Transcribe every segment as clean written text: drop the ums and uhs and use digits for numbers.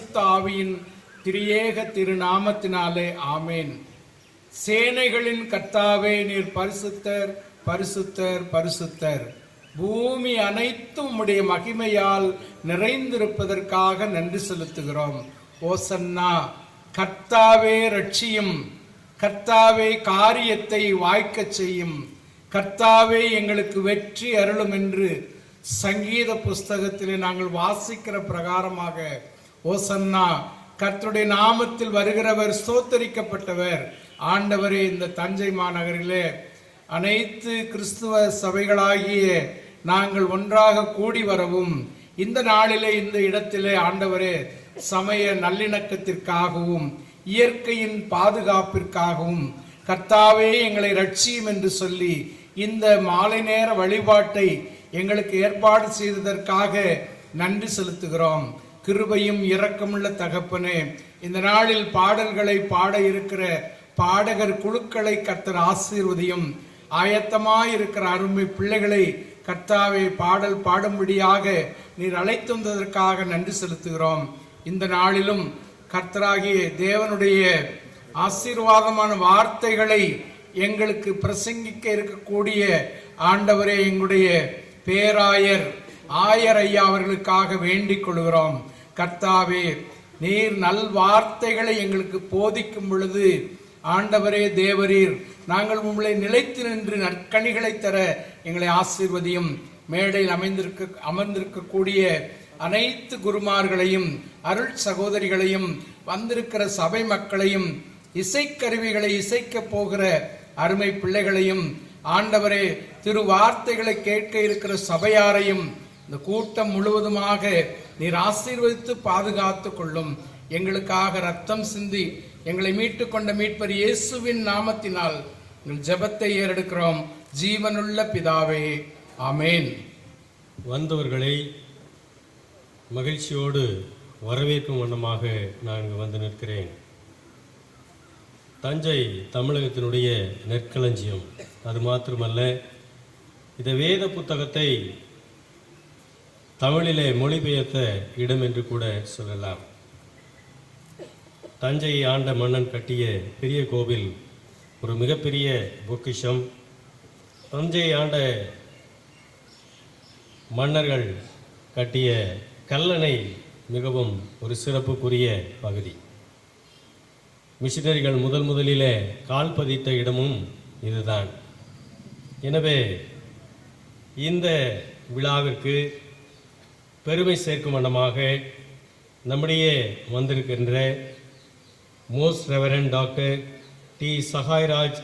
பரிசுத்த ஆவியின் திரியேக திருநாமத்தினாலே ஆமேன். சேனைகளின் கர்த்தாவே, நீர் பரிசுத்தர் பரிசுத்தர் பரிசுத்தர். பூமி அனைத்தும் உம்முடைய மகிமையால் நிறைந்திருப்பதற்காக நன்றி செலுத்துகிறோம். ஓசன்னா. கர்த்தாவே ரட்சியும், கர்த்தாவே காரியத்தை வாய்க்கச் செய்யும், கர்த்தாவே எங்களுக்கு வெற்றி அருளும் என்று சங்கீத புஸ்தகத்திலே நாங்கள் வாசிக்கிற பிரகாரமாக ஓசன்னா, கர்த்தருடைய நாமத்தில் வருகிறவர் ஸ்தோத்தரிக்கப்பட்டவர். ஆண்டவரே, இந்த தஞ்சை மாநகரிலே அனைத்து கிறிஸ்துவ சபைகளாகிய நாங்கள் ஒன்றாக கூடி வரவும், இந்த நாளிலே இந்த இடத்திலே ஆண்டவரே சமய நல்லிணக்கத்திற்காகவும் இயற்கையின் பாதுகாப்பிற்காகவும் கர்த்தாவே எங்களை ரட்சியும் என்று சொல்லி இந்த மாலை நேர வழிபாட்டை எங்களுக்கு ஏற்பாடு செய்ததற்காக நன்றி செலுத்துகிறோம். கிருபையும் இரக்கமுள்ள தகப்பனே, இந்த நாளில் பாடல்களை பாட இருக்கிற பாடகர் குழுக்களை கர்த்தர் ஆசீர்வதியும். ஆயத்தமாயிருக்கிற அருமை பிள்ளைகளை கர்த்தாவே பாடல் பாடும்படியாக நீர் அழைத்து வந்ததற்காக நன்றி செலுத்துகிறோம். இந்த நாளிலும் கர்த்தராகிய தேவனுடைய ஆசீர்வாதமான வார்த்தைகளை எங்களுக்கு பிரசங்கிக்க இருக்கக்கூடிய ஆண்டவரே, எங்களுடைய பேராயர் ஆயர் ஐயா அவர்களுக்காக வேண்டிக் கொள்கிறோம். கர்த்தாவே, நீர் நல் வார்த்தைகளை எங்களுக்கு போதிக்கும் பொழுது ஆண்டவரே தேவரீர், நாங்கள் உங்களை நிலைத்து நின்று நற்கனிகளை தர எங்களை ஆசீர்வதியும். மேடையில் அமர்ந்திருக்கக்கூடிய அனைத்து குருமார்களையும் அருள் சகோதரிகளையும் வந்திருக்கிற சபை மக்களையும் இசைக்கருவிகளை இசைக்க போகிற அருமை பிள்ளைகளையும் ஆண்டவரே திரு வார்த்தைகளை கேட்க இருக்கிற சபையாரையும் இந்த கூட்டம் முழுவதுமாக நீர் ஆசீர்வதித்து பாதுகாத்து கொள்ளும். எங்களுக்காக ரத்தம் சிந்தி எங்களை மீட்டு கொண்ட மீட்பர் இயேசுவின் நாமத்தினால் எங்கள் ஜெபத்தை ஏறெடுக்கிறோம். ஜீவனுள்ள பிதாவே, ஆமேன். வந்தவர்களை மகிழ்ச்சியோடு வரவேற்கும் வண்ணமாக நான் இங்கு வந்து நிற்கிறேன். தஞ்சை தமிழகத்தினுடைய நெற்களஞ்சியம். அது மாத்திரமல்ல, இந்த வேத புத்தகத்தை தமிழிலே மொழிபெயர்த்த இடம் என்று கூட சொல்லலாம். தஞ்சையை ஆண்ட மன்னன் கட்டிய பெரிய கோவில் ஒரு மிகப்பெரிய பொக்கிஷம். தஞ்சையை ஆண்ட மன்னர்கள் கட்டிய கல்லணை மிகவும் ஒரு சிறப்புக்குரிய பகுதி. மிஷினரிகள் முதலிலே கால் பதித்த இடமும் இதுதான். எனவே இந்த விழாவிற்கு பெருமை சேர்க்கும் வண்ணமாக நம்முடைய வந்திருக்கின்ற most reverend doctor D Sahayaraj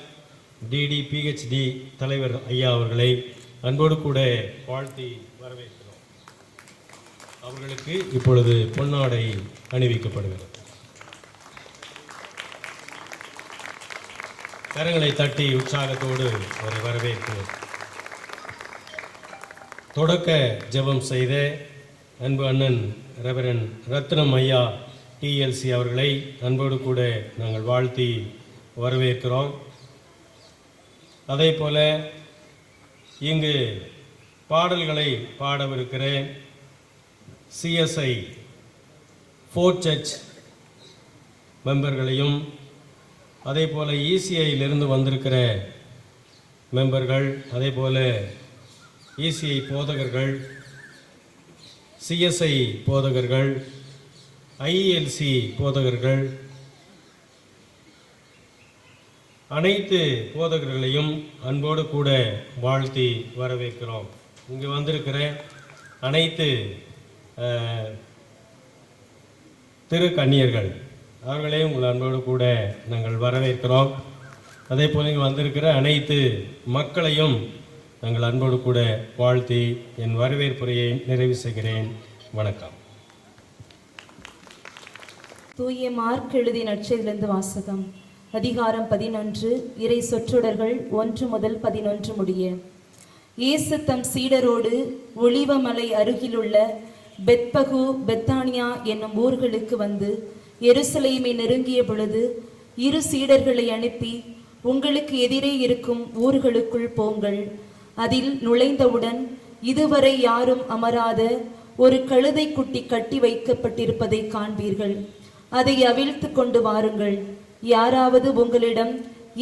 DD PhD தலைவர் ஐயா அவர்களை அன்போடு கூட வாழ்த்தி வரவேற்கிறோம். அவர்களுக்கு இப்பொழுது பொன்னாடை அணிவிக்கப்படுகிறது. கரங்களை தட்டி உற்சாகத்தோடு அவரை வரவேற்கிறோம். தொடக்க ஜெபம் செய்த அன்பு அண்ணன் ரெவரண்ட் ரத்னம் ஐயா TLC அவர்களை அன்போடு கூட நாங்கள் வாழ்த்தி வரவேற்கிறோம். அதே போல இங்கு பாடல்களை பாடவிருக்கிற CSI ஃபோர்ட் சர்ச் மெம்பர்களையும், அதே போல் ECIயிலிருந்து வந்திருக்கிற மெம்பர்கள், அதே போல் ECI போதகர்கள், CSI போதகர்கள், ILC போதகர்கள், அனைத்து போதகர்களையும் அன்போடு கூட வாழ்த்தி வரவேற்கிறோம். இங்கு வந்திருக்கிற அனைத்து திரு கன்னியர்கள் அவர்களையும் உங்கள் அன்போடு கூட நாங்கள் வரவேற்கிறோம். அதே போல் இங்கே வந்திருக்கிற அனைத்து மக்களையும் நாங்கள் அன்போடு கூட வாழ்த்தி என் வரவேற்புரையை நிறைவு செய்கிறேன். வணக்கம். தூய மார்க் எழுதிய நற்செய்தியிலிருந்து வாசகம். அதிகாரம் 11, இறை சொற்றொடர்கள் 1 முதல் 11 முடிய. இயேசு தம் சீடரோடு ஒலிவமலை அருகிலுள்ள பெத்பகு பெத்தானியா என்னும் ஊர்களுக்கு வந்து எருசலேமை நெருங்கிய பொழுது இரு சீடர்களை அனுப்பி, உங்களுக்கு எதிரே இருக்கும் ஊர்களுக்குள் போங்கள். அதில் நுழைந்தவுடன் இதுவரை யாரும் அமராத ஒரு கழுதை குட்டி கட்டி வைக்கப்பட்டிருப்பதை காண்பீர்கள். அதை அவிழ்த்து கொண்டு வாருங்கள். யாராவது உங்களிடம்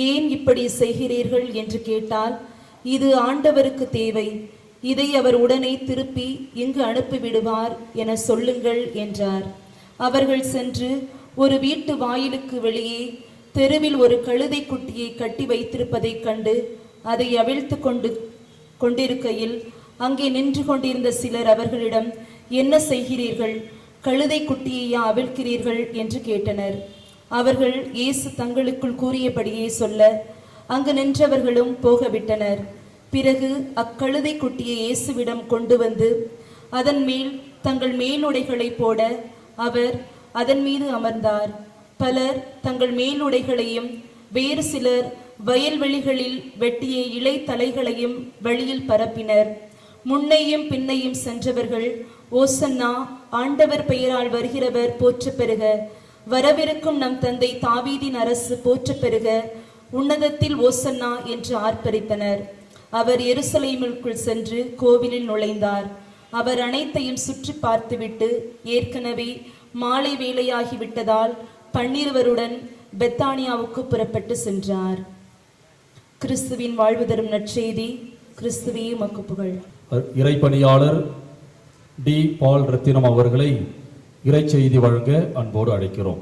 ஏன் இப்படி செய்கிறீர்கள் என்று கேட்டால், இது ஆண்டவருக்கு தேவை, இதை அவர் உடனே திருப்பி இங்கு அனுப்பிவிடுவார் என சொல்லுங்கள் என்றார். அவர்கள் சென்று ஒரு வீட்டு வாயிலுக்கு வெளியே தெருவில் ஒரு கழுதை குட்டியை கட்டி வைத்திருப்பதைக் கண்டு அதை அவிழ்த்து கொண்டிருக்கையில் அங்கே நின்று கொண்டிருந்த சிலர் அவர்களிடம், என்ன செய்கிறீர்கள்? கழுதை குட்டியையா அவிழ்க்கிறீர்கள் என்று கேட்டனர். அவர்கள் இயேசு தங்களுக்குள் கூறியபடியே சொல்ல அங்கு நின்றவர்களும் போகவிட்டனர். பிறகு அக்கழுதை குட்டியை இயேசுவிடம் கொண்டு வந்து அதன் மேல் தங்கள் மேலுடைகளை போட அவர் அதன் மீது அமர்ந்தார். பலர் தங்கள் மேலுடைகளையும் வேறு சிலர் வயல்வெளிகளில் வெட்டிய இலை தலைகளையும் வழியில் பரப்பினர். முன்னையும் பின்னையும் சென்றவர்கள், ஓசன்னா, ஆண்டவர் பெயரால் வருகிறவர் போற்ற பெறுக, வரவிருக்கும் நம் தந்தை தாவீதின் அரசு போற்ற பெறுக, உன்னதத்தில் ஓசன்னா என்று ஆர்ப்பரித்தனர். அவர் எருசலேமிற்குள் சென்று கோவிலில் நுழைந்தார். அவர் அனைத்தையும் சுற்றி பார்த்துவிட்டு ஏற்கனவே மாலை வேளையாகிவிட்டதால் 12 பெத்தானியாவுக்கு புறப்பட்டு சென்றார். கிறிஸ்துவின் வாழ்வு தரும் நற்செய்தி. கிறிஸ்துவே உமக்கு புகழ். இறைப்பணியாளர் டி. பால் ரத்தினம் அவர்களை இறைச்செய்தி வழங்க அன்போடு அழைக்கிறோம்.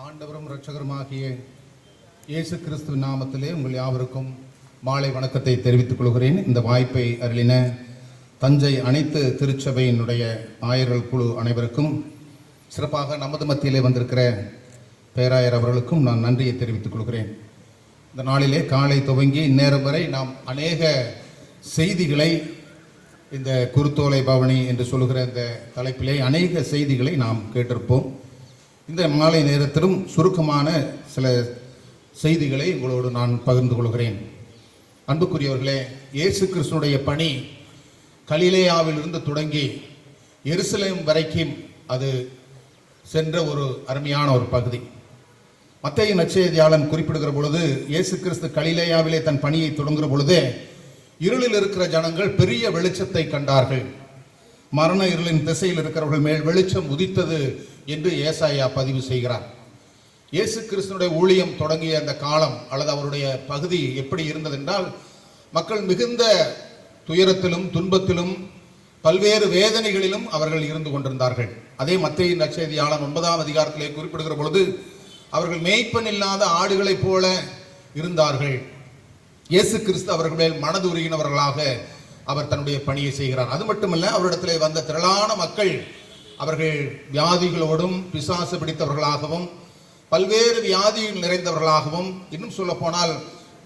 ஆண்டவரும் இரட்சகருமாகிய இயேசு கிறிஸ்துவின் நாமத்திலே உங்கள் யாவருக்கும் மாலை வணக்கத்தை தெரிவித்துக் கொள்கிறேன். இந்த வாய்ப்பை அருளின தஞ்சை அனைத்து திருச்சபையினுடைய ஆயர்கள் குழு அனைவருக்கும், சிறப்பாக நமது மத்தியிலே வந்திருக்கிற பேராயர் அவர்களுக்கும் நான் நன்றியை தெரிவித்துக் கொள்கிறேன். இந்த நாளிலே காலை துவங்கி இந்நேரம் வரை நாம் அநேக செய்திகளை, இந்த குருத்தோலை பவனி என்று சொல்லுகிற இந்த தலைப்பிலே அநேக செய்திகளை நாம் கேட்டிருப்போம். இந்த மாலை நேரத்திலும் சுருக்கமான சில செய்திகளை உங்களோடு நான் பகிர்ந்து கொள்கிறேன். அன்புக்குரியவர்களே, இயேசு கிறிஸ்துனுடைய பணி கலிலேயாவிலிருந்து தொடங்கி எருசலேம் வரைக்கும் அது சென்ற ஒரு அருமையான ஒரு பகுதி. மத்தேயு நற்செய்தியாளன் குறிப்பிடுகிற பொழுது, இயேசு கிறிஸ்து கலிலேயாவிலே தன் பணியை தொடங்குகிற பொழுதே இருளில் இருக்கிற ஜனங்கள் பெரிய வெளிச்சத்தை கண்டார்கள், மரண இருளின் திசையில் இருக்கிறவர்கள் மேல் வெளிச்சம் உதித்தது என்று ஏசாயா பதிவு செய்கிறார். இயேசு கிறிஸ்துனுடைய ஊழியம் தொடங்கிய அந்த காலம் அல்லது அவருடைய பகுதி எப்படி இருந்ததென்றால், மக்கள் மிகுந்த துயரத்திலும் துன்பத்திலும் பல்வேறு வேதனைகளிலும் அவர்கள் இருந்து கொண்டிருந்தார்கள். அதே மத்தேயு நற்செய்தியாளன் 9ஆம் அதிகாரத்திலே குறிப்பிடுகிற பொழுது, அவர்கள் மேய்ப்பன் இல்லாத ஆடுகளைப் போல இருந்தார்கள். இயேசு கிறிஸ்து அவர்கள் மேல் மனது உருகினவர்களாக அவர் தன்னுடைய பணியை செய்கிறார். அது மட்டுமல்ல, அவரிடத்திலே வந்த திரளான மக்கள் அவர்கள் வியாதிகளோடும் பிசாசு பிடித்தவர்களாகவும் பல்வேறு வியாதிகள் நிறைந்தவர்களாகவும், இன்னும் சொல்ல போனால்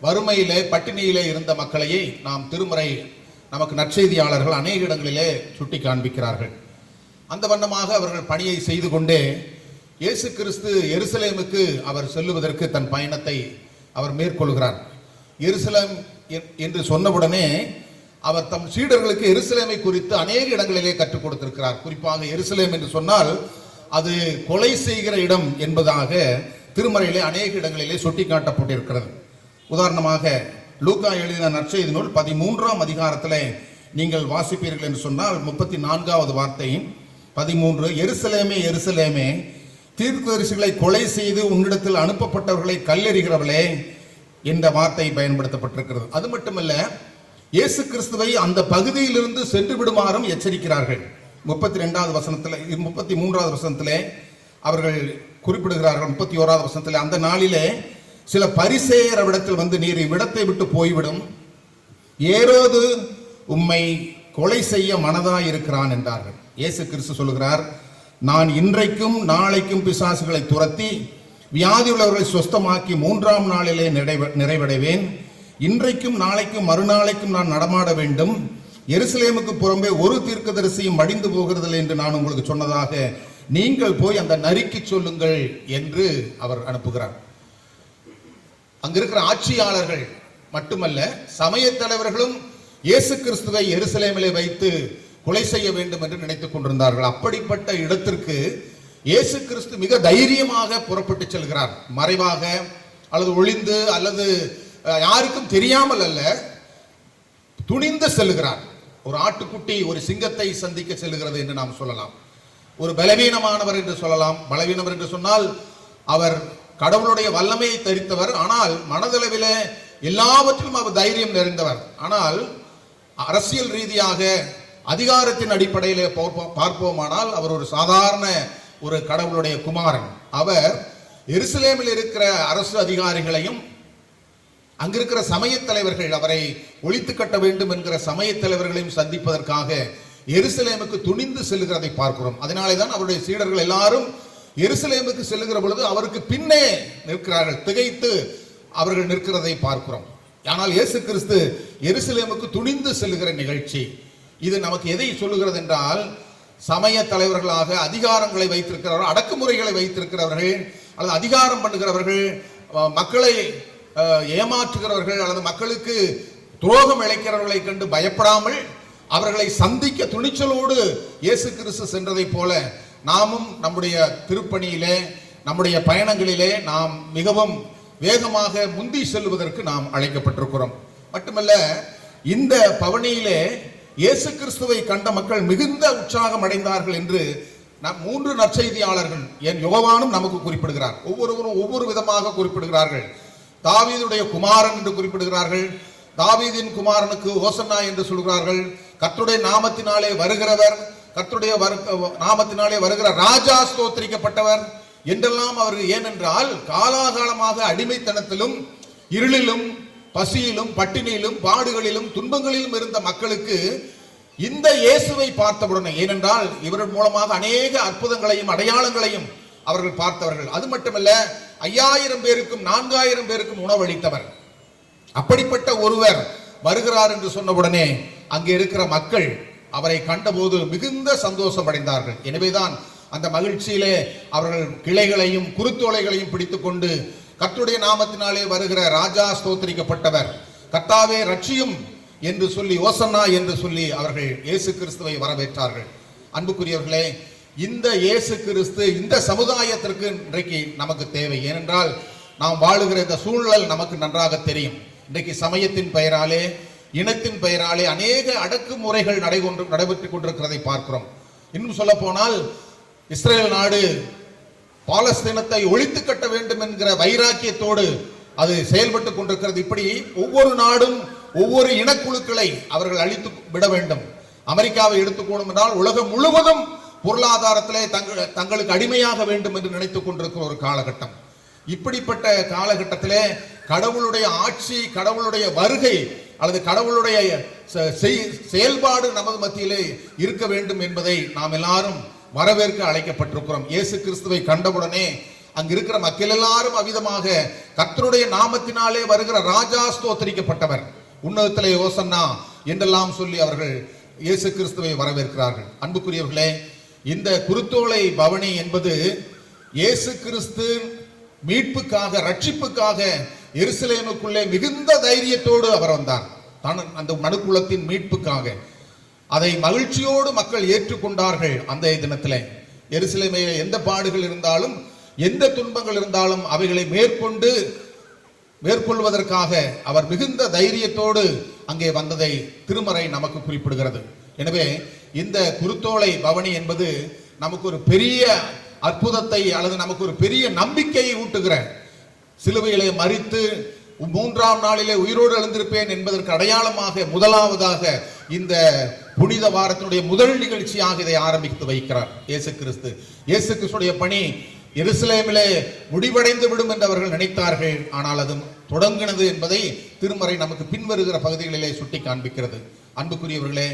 வறுமையிலே பட்டினியிலே இருந்த மக்களையே நாம் திருமுறை நமக்கு நற்செய்தியாளர்கள் அநேக இடங்களிலே சுட்டி காண்பிக்கிறார்கள். அந்த வண்ணமாக அவர்கள் பணியை செய்து கொண்டே இயேசு கிறிஸ்து எருசலேமுக்கு அவர் செல்லுவதற்கு தன் பயணத்தை அவர் மேற்கொள்கிறார். எருசலேம் என்று சொன்னவுடனே அவர் தம் சீடர்களுக்கு எருசலேமை குறித்து அநேக இடங்களிலே கற்றுக் கொடுத்திருக்கிறார். குறிப்பாக எருசலேம் என்று சொன்னால் அது கொலை செய்கிற இடம் என்பதாக திருமறையிலே அநேக இடங்களிலே சுட்டி காட்டப்பட்டிருக்கிறது. உதாரணமாக லூக்கா எழுதின நற்செய்தி நூல் 13ஆம் அதிகாரத்திலே நீங்கள் வாசிப்பீர்கள் என்று சொன்னால் 34வது வார்த்தை 13, எருசலேமே எருசலேமே, தீர்க்கதரிசிகளை கொலை செய்து உன்னிடத்தில் அனுப்பப்பட்டவர்களை கல்லெறிகிறவளே என்ற வார்த்தை பயன்படுத்தப்பட்டிருக்கிறது. அது மட்டுமல்ல, இயேசு கிறிஸ்துவை அந்த பகுதியிலிருந்து சென்று விடுமாறும் எச்சரிக்கிறார்கள். 32வது வசனத்திலே 33வது வசனத்திலே அவர்கள் குறிப்பிடுகிறார்கள். 31வது வசனத்திலே, அந்த நாளிலே சில பரிசேயர் அவ்விடத்தில் வந்து, நீர் இவ்விடத்தை விட்டு போய்விடும், ஏரோது உம்மை கொலை செய்ய மனதாய் இருக்கிறான் என்றார்கள். இயேசு கிறிஸ்து சொல்லுகிறார், நான் இன்றைக்கும் நாளைக்கும் பிசாசுகளை துரத்தி வியாதி உள்ளவர்களை சுஸ்தமாக்கி 3ஆம் நாளிலே நிறைவடைவேன். இன்றைக்கும் நாளைக்கும் மறுநாளைக்கும் நான் நடமாட வேண்டும். எருசலேமுக்கு புறம்பே ஒரு தீர்க்கதரிசியும் மடிந்து போகிறதில்லை என்று நான் உங்களுக்கு சொன்னதாக நீங்கள் போய் அந்த நரிக்கு சொல்லுங்கள் என்று அவர் அனுப்புகிறார். அங்க இருக்கிற ஆட்சியாளர்கள் மட்டுமல்ல, சமய தலைவர்களும் இயேசு கிறிஸ்துவை எருசலேமிலே வைத்து கொலை செய்ய வேண்டும் என்று நினைத்துக் கொண்டிருந்தார்கள். அப்படிப்பட்ட இடத்திற்கு இயேசு கிறிஸ்து மிக தைரியமாக புறப்பட்டு செல்கிறார். மறைவாக அல்லது ஒளிந்து அல்லது யாருக்கும் தெரியாமல் அல்ல, துணிந்து செல்லுகிறார். ஒரு ஆட்டுக்குட்டி ஒரு சிங்கத்தை சந்திக்க செல்லுகிறது என்று நாம் சொல்லலாம். ஒரு பலவீனமானவர் என்று சொல்லலாம். பலவீனவர் என்று சொன்னால் அவர் கடவுளுடைய வல்லமையை தரித்தவர், ஆனால் மனதளவிலே எல்லாவற்றிலும் அவர் தைரியம் நிறைந்தவர். ஆனால் அரசியல் ரீதியாக அதிகாரத்தின் அடிப்படையிலே பார்ப்போமானால் அவர் ஒரு சாதாரண ஒரு கடவுளுடைய குமாரன். அவர் எருசலேமில் இருக்கிற அரசு அதிகாரிகளையும் அங்கிருக்கிற சமய தலைவர்கள், அவரை ஒழித்து கட்ட வேண்டும் என்கிற சமய தலைவர்களையும் சந்திப்பதற்காக எருசலேமுக்கு துணிந்து செல்லுகிறதை பார்க்கிறோம். அதனாலே தான் அவருடைய சீடர்கள் எல்லாரும் எருசலேமுக்கு செல்லுகிற பொழுது அவருக்கு பின்னே நிற்கிறார்கள், திகைத்து அவர்கள் நிற்கிறதை பார்க்கிறோம். ஆனால் இயேசு கிறிஸ்து எருசலேமுக்கு துணிந்து செல்லுகிற நிகழ்ச்சி இது நமக்கு எதை சொல்லுகிறது என்றால், சமய தலைவர்களாக அதிகாரங்களை வைத்திருக்கிறவர்கள், அடக்குமுறைகளை வைத்திருக்கிறவர்கள், அல்லது அதிகாரம் பண்ணுகிறவர்கள், மக்களை ஏமாற்றுகிறவர்கள், அல்லது மக்களுக்கு துரோகம் இழைக்கிறவர்களை கண்டு பயப்படாமல் அவர்களை சந்திக்க துணிச்சலோடு இயேசு கிறிஸ்து சென்றதை போல நாமும் நம்முடைய திருப்பணியிலே, நம்முடைய பயணங்களிலே நாம் மிகவும் வேகமாக முந்தி செல்வதற்கு நாம் அழைக்கப்பட்டிருக்கிறோம். மட்டுமல்ல, இந்த பவனியிலே இயேசு கிறிஸ்துவை கண்ட மக்கள் மிகுந்த உற்சாகம் அடைந்தார்கள் என்று நம் 3 நற்செய்தியாளர்கள், என் யோவானும் நமக்கு குறிப்பிடுகிறார். ஒவ்வொருவரும் ஒவ்வொரு விதமாக குறிப்பிடுகிறார்கள். தாவீதுடைய குமாரன் என்று குறிப்பிடுகிறார்கள், தாவீதின் குமாரனுக்கு ஓசன்னா என்று சொல்கிறார்கள், கர்த்தருடைய நாமத்தினாலே வருகிறவர், கர்த்தருடைய நாமத்தினாலே வருகிற ராஜா ஸ்தோத்திரிக்கப்பட்டவர் என்றெல்லாம் அவர். ஏனென்றால் காலாகாலமாக அடிமைத்தனத்திலும் இருளிலும் பசியிலும் பட்டினியிலும் பாடுகளிலும் துன்பங்களிலும் இருந்த மக்களுக்கு இந்த இயேசுவை பார்த்தவுடனே, ஏனென்றால் இவர்கள் மூலமாக அநேக அற்புதங்களையும் அடையாளங்களையும் அவர்கள் பார்த்தவர்கள். அது மட்டுமல்ல, 5000 பேருக்கும் 4000 பேருக்கும் உணவளித்தவர். அப்படிப்பட்ட ஒருவர் வருகிறார் என்று சொன்னவுடனே அங்கே இருக்கிற மக்கள் அவரை கண்டபோது மிகுந்த சந்தோஷம் அடைந்தார்கள். எனவேதான் அந்த மகிழ்ச்சியிலே அவர்கள் கிளைகளையும் குருத்தோலைகளையும் பிடித்துக் கொண்டு கர்த்தருடைய நாமத்தினாலே வருகிற ராஜா ஸ்தோத்திரிக்கப்பட்டவர், கர்த்தாவே ரட்சியும் என்று சொல்லி, ஓசன்னா என்று சொல்லி அவர்கள் இயேசு கிறிஸ்துவை வரவேற்றார்கள். அன்புக்குரியவர்களே, இந்த இயேசு கிறிஸ்து இந்த சமுதாயத்திற்கு இன்றைக்கு நமக்கு தேவை. ஏனென்றால் நாம் வாழுகிற இந்த சூழல் நமக்கு நன்றாக தெரியும். இன்றைக்கு சமயத்தின் பெயராலே, இனத்தின் பெயராலே அநேக அடக்குமுறைகள் நடைபெற்றுக் கொண்டிருக்கிறதை பார்க்கிறோம். இன்னும் சொல்ல போனால், இஸ்ரேல் நாடு பாலஸ்தீனத்தை ஒழித்து கட்ட வேண்டும் என்கிற வைராக்கியத்தோடு அது செயல்பட்டுக் கொண்டிருக்கிறது. இப்படி ஒவ்வொரு நாடும் ஒவ்வொரு இனக்குழுக்களை அவர்கள் அழித்து விட வேண்டும். அமெரிக்காவை எடுத்துக்கொள்ளும் என்றால் உலகம் முழுவதும் பொருளாதாரத்திலே தங்களுக்கு அடிமையாக வேண்டும் என்று நினைத்துக் கொண்டிருக்கிற ஒரு காலகட்டம். இப்படிப்பட்ட காலகட்டத்திலே கடவுளுடைய ஆட்சி, கடவுளுடைய வருகை அல்லது கடவுளுடைய செயல்பாடு நமது மத்தியிலே இருக்க வேண்டும் என்பதை நாம் எல்லாரும் வரவேற்க அழைக்கப்பட்டிருக்கிறோம். இயேசு கிறிஸ்துவை கண்டவுடனே அங்கு இருக்கிற மக்கள் எல்லாரும் அவ்விதமாக கர்த்தருடைய நாமத்தினாலே வருகிற ராஜா ஸ்தோத்திரிக்கப்பட்டவர், உன்னதத்திலே ஓசன்னா என்றெல்லாம் சொல்லி அவர்கள் இயேசு கிறிஸ்துவை வரவேற்கிறார்கள். அன்புக்குரியவர்களே, இந்த குருத்தோலை பவனி என்பது இயேசு கிறிஸ்து மீட்புக்காக, ரட்சிப்புக்காக எருசலேமுக்குள்ளே மிகுந்த தைரியத்தோடு அவர் வந்தார். அந்த மனுக்குலத்தின் மீட்புக்காக அதை மகிழ்ச்சியோடு மக்கள் ஏற்றுக்கொண்டார்கள். அந்த தினத்திலே எருசலேமிலே எந்த பாடுகள் இருந்தாலும், எந்த துன்பங்கள் இருந்தாலும் அவைகளை மேற்கொள்வதற்காக அவர் மிகுந்த தைரியத்தோடு அங்கே வந்ததை திருமறை நமக்கு குறிப்பிடுகிறது. எனவே இந்த குருத்தோலை பவனி என்பது நமக்கு ஒரு பெரிய அற்புதத்தை அல்லது நமக்கு ஒரு பெரிய நம்பிக்கையை ஊட்டுகிற, சிலுவையிலே மரித்து 3ஆம் நாளிலே உயிரோடு எழுந்திருப்பேன் என்பதற்கு அடையாளமாக முதலாவதாக இந்த புனித வாரத்தினுடைய முதல் நிகழ்ச்சியாக இதை ஆரம்பித்து வைக்கிறார் இயேசு கிறிஸ்து. இயேசு கிறிஸ்துடைய பணி எருசலேமிலே முடிவடைந்து விடும் என்று அவர்கள் நினைத்தார்கள். ஆனால் அது தொடங்கினது என்பதை திருமறை நமக்கு பின்வருகிற பகுதிகளிலே சுட்டி காண்பிக்கிறது. அன்புக்குரியவர்களே,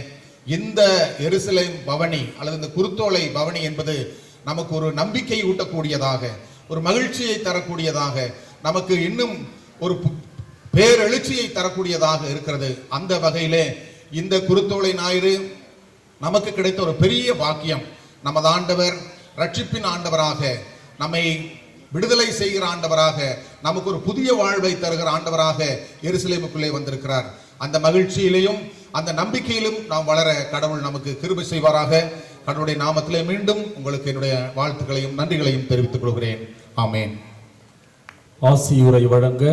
இந்த எருசலேம் பவனி அல்லது இந்த குருத்தோலை பவனி என்பது நமக்கு ஒரு நம்பிக்கை ஊட்டக்கூடியதாக, ஒரு மகிழ்ச்சியை தரக்கூடியதாக, நமக்கு இன்னும் ஒரு பேரெழுச்சியை தரக்கூடியதாக இருக்கிறது. அந்த வகையிலே இந்த குருத்தோலை ஞாயிறு நமக்கு கிடைத்த ஒரு பெரிய பாக்கியம். நமது ஆண்டவர் ரட்சிப்பின் ஆண்டவராக, நம்மை விடுதலை செய்கிற ஆண்டவராக, நமக்கு ஒரு புதிய வாழ்வை தருகிற ஆண்டவராக எருசலேமுக்குள்ளே வந்திருக்கிறார். அந்த மகிழ்ச்சியிலையும் அந்த நம்பிக்கையிலும் நாம் வளர கடவுள் நமக்கு கிருபை செய்வாராக. கடவுளுடைய நாமத்திலே மீண்டும் உங்களுக்கு என்னுடைய வாழ்த்துக்களையும் நன்றிகளையும் தெரிவித்துக் கொள்கிறேன். ஆமேன். ஆசியுரை வழங்க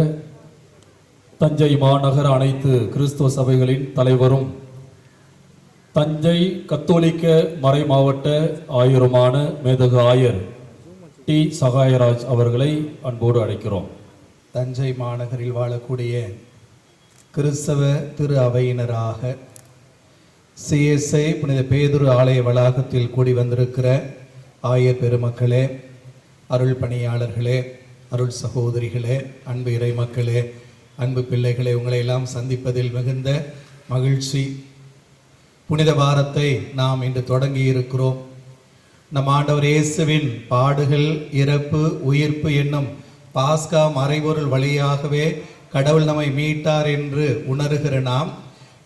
தஞ்சை மாநகர அனைத்து கிறிஸ்துவ சபைகளின் தலைவரும் தஞ்சை கத்தோலிக்க மறைமாவட்ட ஆயருமான மேதகு ஆயர் டி சகாயராஜ் அவர்களை அன்போடு அழைக்கிறோம். தஞ்சை மாநகரில் வாழக்கூடிய கிறிஸ்தவ திரு அவையினராக சிஎஸ்ஐ புனித பேதுரு ஆலய வளாகத்தில் கூடி வந்திருக்கிற ஆயர் பெருமக்களே, அருள் பணியாளர்களே, அருள் சகோதரிகளே, அன்பு இறை மக்களே, அன்பு பிள்ளைகளே, உங்களை எல்லாம் சந்திப்பதில் மிகுந்த மகிழ்ச்சி. புனித வாரத்தை நாம் இன்று தொடங்கி இருக்கிறோம். நம் ஆண்டவர் இயேசுவின் பாடுகள், இறப்பு, உயிர்ப்பு என்னும் பாஸ்கா மறைபொருள் வழியாகவே கடவுள் நம்மை மீட்டார் என்று உணர்கிற நாம்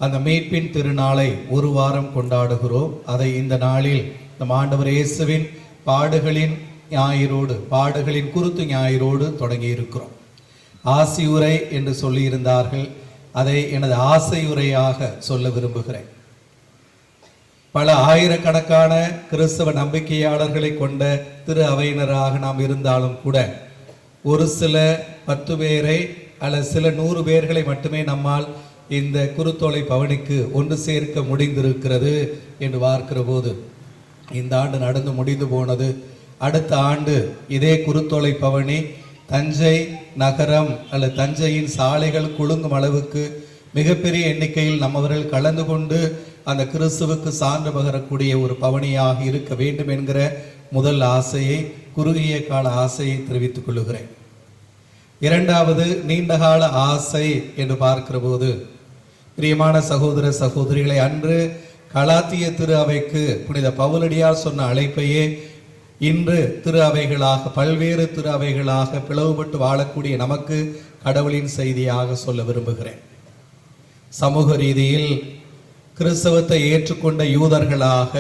அந்த மீட்பின் திருநாளை ஒரு வாரம் கொண்டாடுகிறோம். அதை இந்த நாளில் நம் ஆண்டவர் இயேசுவின் பாடுகளின் ஞாயிறோடு, பாடுகளின் குருத்து ஞாயிறோடு தொடங்கி இருக்கிறோம். ஆசியுரை என்று சொல்லியிருந்தார்கள். அதை எனது ஆசையுரையாக சொல்ல விரும்புகிறேன். பல ஆயிரக்கணக்கான கிறிஸ்தவ நம்பிக்கையாளர்களை கொண்ட திரு அவையினராக நாம் இருந்தாலும் கூட ஒரு சில 10 பேரை அல்லது சில 100 பேர்களை மட்டுமே நம்மால் இந்த குருத்தோலை பவனிக்கு ஒன்று சேர்க்க முடிந்திருக்கிறது என்று பார்க்கிற போது இந்த ஆண்டு நடந்து முடிந்து போனது. அடுத்த ஆண்டு இதே குருத்தோலை பவனி தஞ்சை நகரம் அல்லது தஞ்சையின் சாலைகள் குலுங்கும் அளவுக்கு மிகப்பெரிய எண்ணிக்கையில் நம்மவர்கள் கலந்து கொண்டு அந்த கிறிஸ்துவுக்கு சான்று பகரக்கூடிய ஒரு பவனியாக இருக்க வேண்டும் என்கிற முதல் ஆசையை, குறுகிய கால ஆசையை தெரிவித்துக் கொள்ளுகிறேன். இரண்டாவது நீண்டகால ஆசை என்று பார்க்கிற போது, பிரியமான சகோதர சகோதரிகளை, அன்று கலாத்திய திரு அவைக்கு புனித பவுலடியார் சொன்ன அழைப்பையே இன்று திரு அவைகளாக, பல்வேறு திரு அவைகளாக பிளவுபட்டு வாழக்கூடிய நமக்கு கடவுளின் செய்தியாக சொல்ல விரும்புகிறேன். சமூக ரீதியில் கிறிஸ்தவத்தை ஏற்றுக்கொண்ட யூதர்களாக,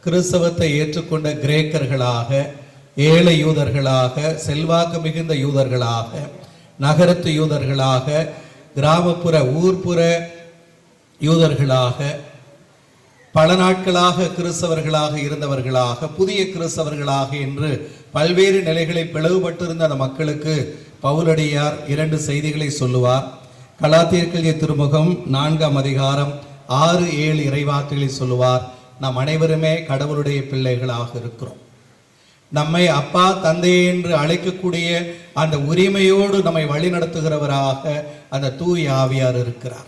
கிறிஸ்தவத்தை ஏற்றுக்கொண்ட கிரேக்கர்களாக, ஏழை யூதர்களாக, செல்வாக்கு மிகுந்த யூதர்களாக, நகரத்து யூதர்களாக, கிராமப்புற ஊர்ப்புற யூதர்களாக, பல நாட்களாக கிறிஸ்தவர்களாக இருந்தவர்களாக, புதிய கிறிஸ்தவர்களாக என்று பல்வேறு நிலைகளில் பிளவுபட்டிருந்த அந்த மக்களுக்கு பவுலடியார் 2 செய்திகளை சொல்லுவார். கலாத்தியர்களிய திருமுகம் 4ஆம் அதிகாரம் 6-7 இறைவார்த்தைகளை சொல்லுவார். நாம் அனைவருமே கடவுளுடைய பிள்ளைகளாக இருக்கிறோம். நம்மை அப்பா தந்தை என்று அழைக்கக்கூடிய அந்த உரிமையோடு நம்மை வழிநடத்துகிறவராக அந்த தூய ஆவியார் இருக்கிறார்.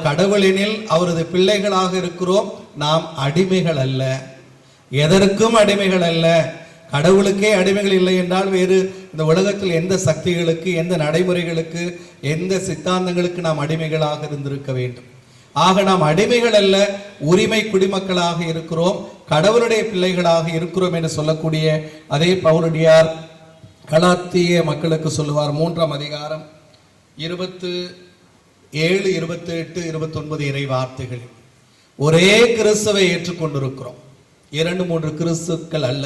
கடவுளினில் அவரது பிள்ளைகளாக இருக்கிறோம். நாம் அடிமைகள் அல்ல, எதற்கும் அடிமைகள் அல்ல. கடவுளுக்கே அடிமைகள் இல்லை என்றால் வேறு இந்த உலகத்தில் எந்த சக்திகளுக்கு, எந்த நடைமுறைகளுக்கு, எந்த சித்தாந்தங்களுக்கு நாம் அடிமைகளாக இருந்திருக்க வேண்டும்? ஆக நாம் அடிமைகள் அல்ல, உரிமை குடிமக்களாக இருக்கிறோம், கடவுளுடைய பிள்ளைகளாக இருக்கிறோம் என்று சொல்லக்கூடிய அதே பவுலடியார் கலாத்திய மக்களுக்கு சொல்லுவார். 3ஆம் அதிகாரம் 27, 28, 29 இறை வார்த்தைகள். ஒரே கிறிஸ்துவை ஏற்றுக்கொண்டிருக்கிறோம். 2-3 கிறிஸ்துக்கள் அல்ல.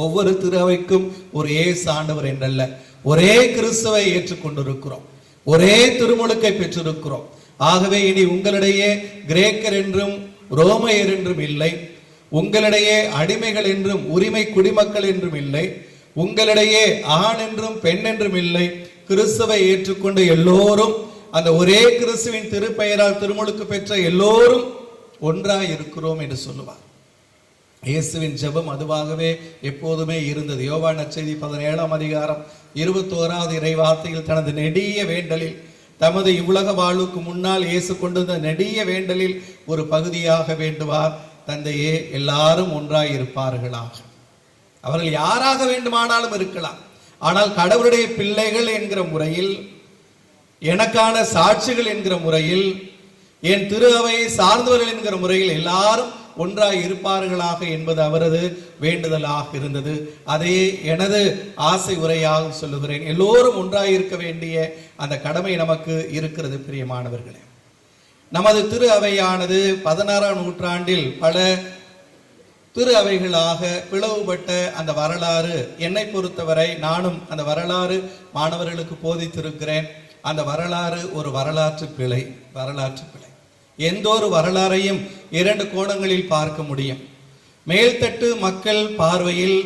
ஒவ்வொரு திருவைக்கும் ஒரு ஏசு ஆண்டவர் என்றல்ல, ஒரே கிறிஸ்துவை ஏற்றுக்கொண்டிருக்கிறோம். ஒரே திருமுழுக்கை பெற்றிருக்கிறோம். ஆகவே இனி உங்களிடையே கிரேக்கர் என்றும் ரோமையர் என்றும் இல்லை, உங்களிடையே அடிமைகள் என்றும் உரிமை குடிமக்கள் என்றும் இல்லை, உங்களிடையே ஆண் என்றும் பெண் என்றும் இல்லை. கிறிஸ்துவை ஏற்றுக்கொண்ட எல்லோரும், அந்த ஒரே கிறிஸ்துவின் திருப்பெயரால் திருமுழுக்கு பெற்ற எல்லோரும் ஒன்றாய் இருக்கிறோம் என்று சொல்லுவார். இயேசுவின் ஜெபம் அதுவாகவே எப்போதுமே இருந்தது. யோவான் நற்செய்தி 17ஆம் அதிகாரம் 21வது இறை வார்த்தையில் தனது நெடிய வேண்டலில், தமது இவ்வுலக வாழ்வுக்கு முன்னால் இயேசு கொண்டிருந்த நெடிய வேண்டலில் ஒரு பகுதியாக வேண்டுவார், தந்தையே எல்லாரும் ஒன்றாய் இருப்பார்களாக. அவர்கள் யாராக வேண்டுமானாலும் இருக்கலாம், ஆனால் கடவுளுடைய பிள்ளைகள் என்கிற முறையில், எனக்கான சாட்சிகள் என்கிற முறையில், என் திரு அவையை சார்ந்தவர்கள் என்கிற முறையில் எல்லாரும் ஒன்றாய் இருப்பார்களாக என்பது அவரது வேண்டுதலாக இருந்தது. அதை எனது ஆசை உரையாக சொல்லுகிறேன். எல்லோரும் ஒன்றாய் இருக்க வேண்டிய அந்த கடமை நமக்கு இருக்கிறது. பிரியமானவர்களே, நமது திரு அவையானது 16ஆம் நூற்றாண்டில் பல திரு அவைகளாக பிளவுபட்ட அந்த வரலாறு, என்னை பொறுத்தவரை நானும் அந்த வரலாறு மாணவர்களுக்கு போதித்திருக்கிறேன். அந்த வரலாறு ஒரு வரலாற்று பிழை. எந்த ஒரு வரலாறையும் 2 கோணங்களில் பார்க்க முடியும். மேல்தட்டு மக்கள் பார்வையில்,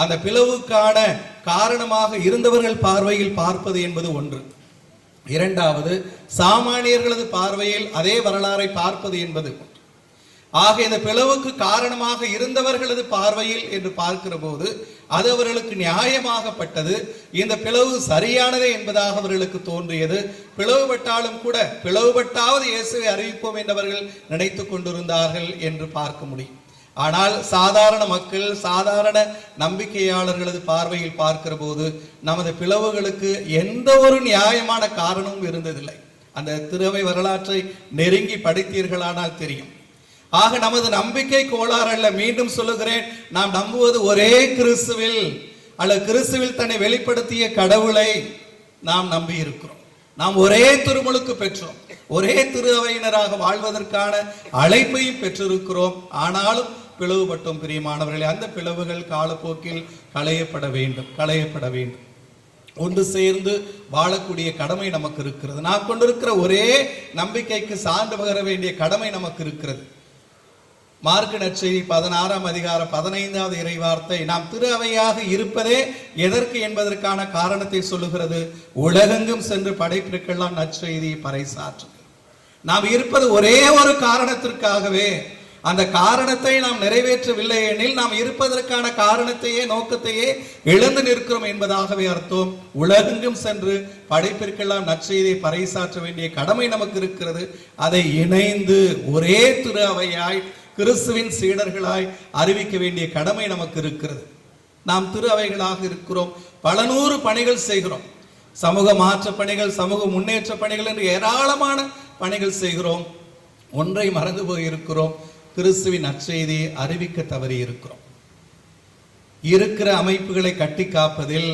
அந்த பிளவுக்கான காரணமாக இருந்தவர்கள் பார்வையில் பார்ப்பது என்பது ஒன்று. இரண்டாவது, சாமானியர்களது பார்வையில் அதே வரலாறை பார்ப்பது என்பது. ஆக இந்த பிளவுக்கு காரணமாக இருந்தவர்களது பார்வையில் என்று பார்க்கிற போது அது அவர்களுக்கு நியாயமாகப்பட்டது. இந்த பிளவு சரியானதே என்பதாக அவர்களுக்கு தோன்றியது. பிளவுபட்டாலும் கூட பிளவுபட்டாவது இயேசுவை அறிவிப்போம் என்றவர்கள் நினைத்து கொண்டிருந்தார்கள் என்று பார்க்க முடியும். ஆனால் சாதாரண மக்கள், சாதாரண நம்பிக்கையாளர்களது பார்வையில் பார்க்கிற போது நமது பிளவுகளுக்கு எந்த ஒரு நியாயமான காரணமும் இருந்ததில்லை. அந்த திருவை வரலாற்றை நெருங்கி படித்தீர்களானால் தெரியும். ஆக நமது நம்பிக்கை கோளாறு அல்ல. மீண்டும் சொல்லுகிறேன், நாம் நம்புவது ஒரே கிறிஸ்துவில் அல்ல, கிறிஸ்துவில் தன்னை வெளிப்படுத்திய கடவுளை நாம் நம்பி இருக்கிறோம். நாம் ஒரே திருமுழுக்கு பெற்றோம், ஒரே திரு அவையினராக வாழ்வதற்கான அழைப்பையும் பெற்றிருக்கிறோம். ஆனாலும் பிளவுபட்டோம் பிரியமானவர்களே. அந்த பிளவுகள் காலப்போக்கில் களையப்பட வேண்டும். ஒன்று சேர்ந்து வாழக்கூடிய கடமை நமக்கு இருக்கிறது. நான் கொண்டிருக்கிற ஒரே நம்பிக்கைக்கு சான்று பகர வேண்டிய கடமை நமக்கு இருக்கிறது. மார்க்கு நற்செய்தி 16ஆம் அதிகாரம் 15வது இறைவார்த்தை நாம் திரு அவையாக இருப்பதே எதற்கு என்பதற்கான காரணத்தை சொல்லுகிறது. உலகெங்கும் சென்று படைப்பிற்கெல்லாம் நற்செய்தியை பறைசாற்று. நாம் இருப்பது ஒரே ஒரு காரணத்திற்காகவே. அந்த காரணத்தை நாம் நிறைவேற்றவில்லை எனில் நாம் இருப்பதற்கான காரணத்தையே, நோக்கத்தையே இழந்து நிற்கிறோம் என்பதாகவே அர்த்தம். உலகெங்கும் சென்று படைப்பிற்கெல்லாம் நற்செய்தியை பறைசாற்ற வேண்டிய கடமை நமக்கு இருக்கிறது. அதை இணைந்து ஒரே திரு அவையாய் கிறிஸ்துவின் சீடர்களாய் அறிவிக்க வேண்டிய கடமை நமக்கு இருக்கிறது. நாம் திரு அவைகளாக இருக்கிறோம். பல நூறு பணிகள் செய்கிறோம். சமூக மாற்ற பணிகள், சமூக முன்னேற்ற பணிகள் என்று ஏராளமான பணிகள் செய்கிறோம். ஒன்றை மறந்து போய் இருக்கிறோம், கிறிஸ்துவின் நற்செய்தியை அறிவிக்க தவறி இருக்கிறோம். இருக்கிற அமைப்புகளை கட்டி காப்பதில்,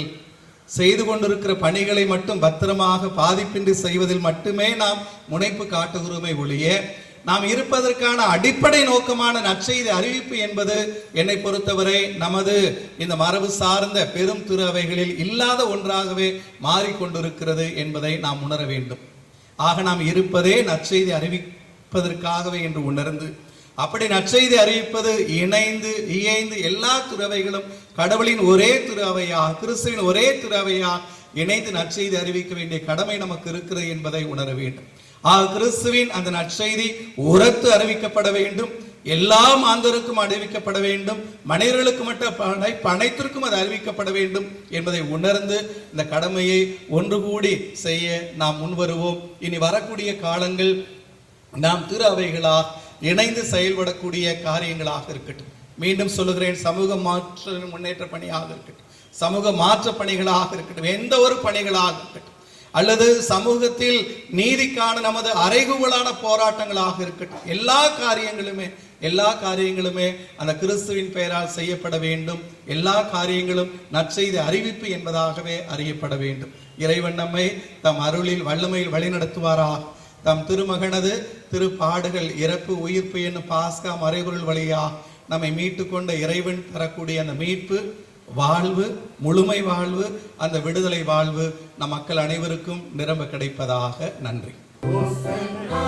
செய்து கொண்டிருக்கிற பணிகளை மட்டும் பத்திரமாக பாதிப்பின்றி செய்வதில் மட்டுமே நாம் முனைப்பு காட்டுகிறோமே ஒழிய, நாம் இருப்பதற்கான அடிப்படை நோக்கமான நற்செய்தி அறிவிப்பு என்பது என்னை பொறுத்தவரை நமது இந்த மரபு சார்ந்த பெரும் திரு அவைகளில் இல்லாத ஒன்றாகவே மாறிக்கொண்டிருக்கிறது என்பதை நாம் உணர வேண்டும். ஆக நாம் இருப்பதே நற்செய்தி அறிவிப்பதற்காகவே என்று உணர்ந்து, அப்படி நற்செய்தி அறிவிப்பது இணைந்து எல்லா துறவைகளும் கடவுளின் ஒரே திரு அவையா, கிறிஸ்துவின் ஒரே திரு அவையா இணைந்து நற்செய்தி அறிவிக்க வேண்டிய கடமை நமக்கு இருக்கிறது என்பதை உணர வேண்டும். கிறிஸ்துவின் அந்த நற்செய்தி உரத்து அறிவிக்கப்பட வேண்டும். எல்லா மாந்தருக்கும் அறிவிக்கப்பட வேண்டும். மனிதர்களுக்கு மட்டும் அனைத்திற்கும் அது அறிவிக்கப்பட வேண்டும் என்பதை உணர்ந்து இந்த கடமையை ஒன்று கூடி செய்ய நாம் முன்வருவோம். இனி வரக்கூடிய காலங்கள் நாம் திரு அவைகளாக இணைந்து செயல்படக்கூடிய காரியங்களாக இருக்கட்டும். மீண்டும் சொல்லுகிறேன், சமூக மாற்ற முன்னேற்ற பணியாக இருக்கட்டும், சமூக மாற்ற பணிகளாக இருக்கட்டும், எந்த ஒரு பணிகளாக இருக்கட்டும், அல்லது சமூகத்தில் நீதிக்கான நமது அறைகூவலான போராட்டங்களாக இருக்கட்டும், எல்லா காரியங்களுமே அந்த கிறிஸ்துவின் பெயரால் செய்யப்பட வேண்டும். எல்லா காரியங்களும் நற்செய்தி அறிவிப்பு என்பதாகவே அறியப்பட வேண்டும். இறைவன் நம்மை தம் அருளில் வல்லமையில் வழிநடத்துவாராக. தம் திருமகனது திருப்பாடுகள், இறப்பு, உயிர்ப்பு என்னும் பாஸ்கா மறைபொருள் வழியாக நம்மை மீட்டு கொண்ட இறைவன் தரக்கூடிய அந்த மீட்பு வாழ்வு, முழுமை வாழ்வு, அந்த விடுதலை வாழ்வு நம் மக்கள் அனைவருக்கும் நிரம்ப கிடைப்பதாக. நன்றி. Cinna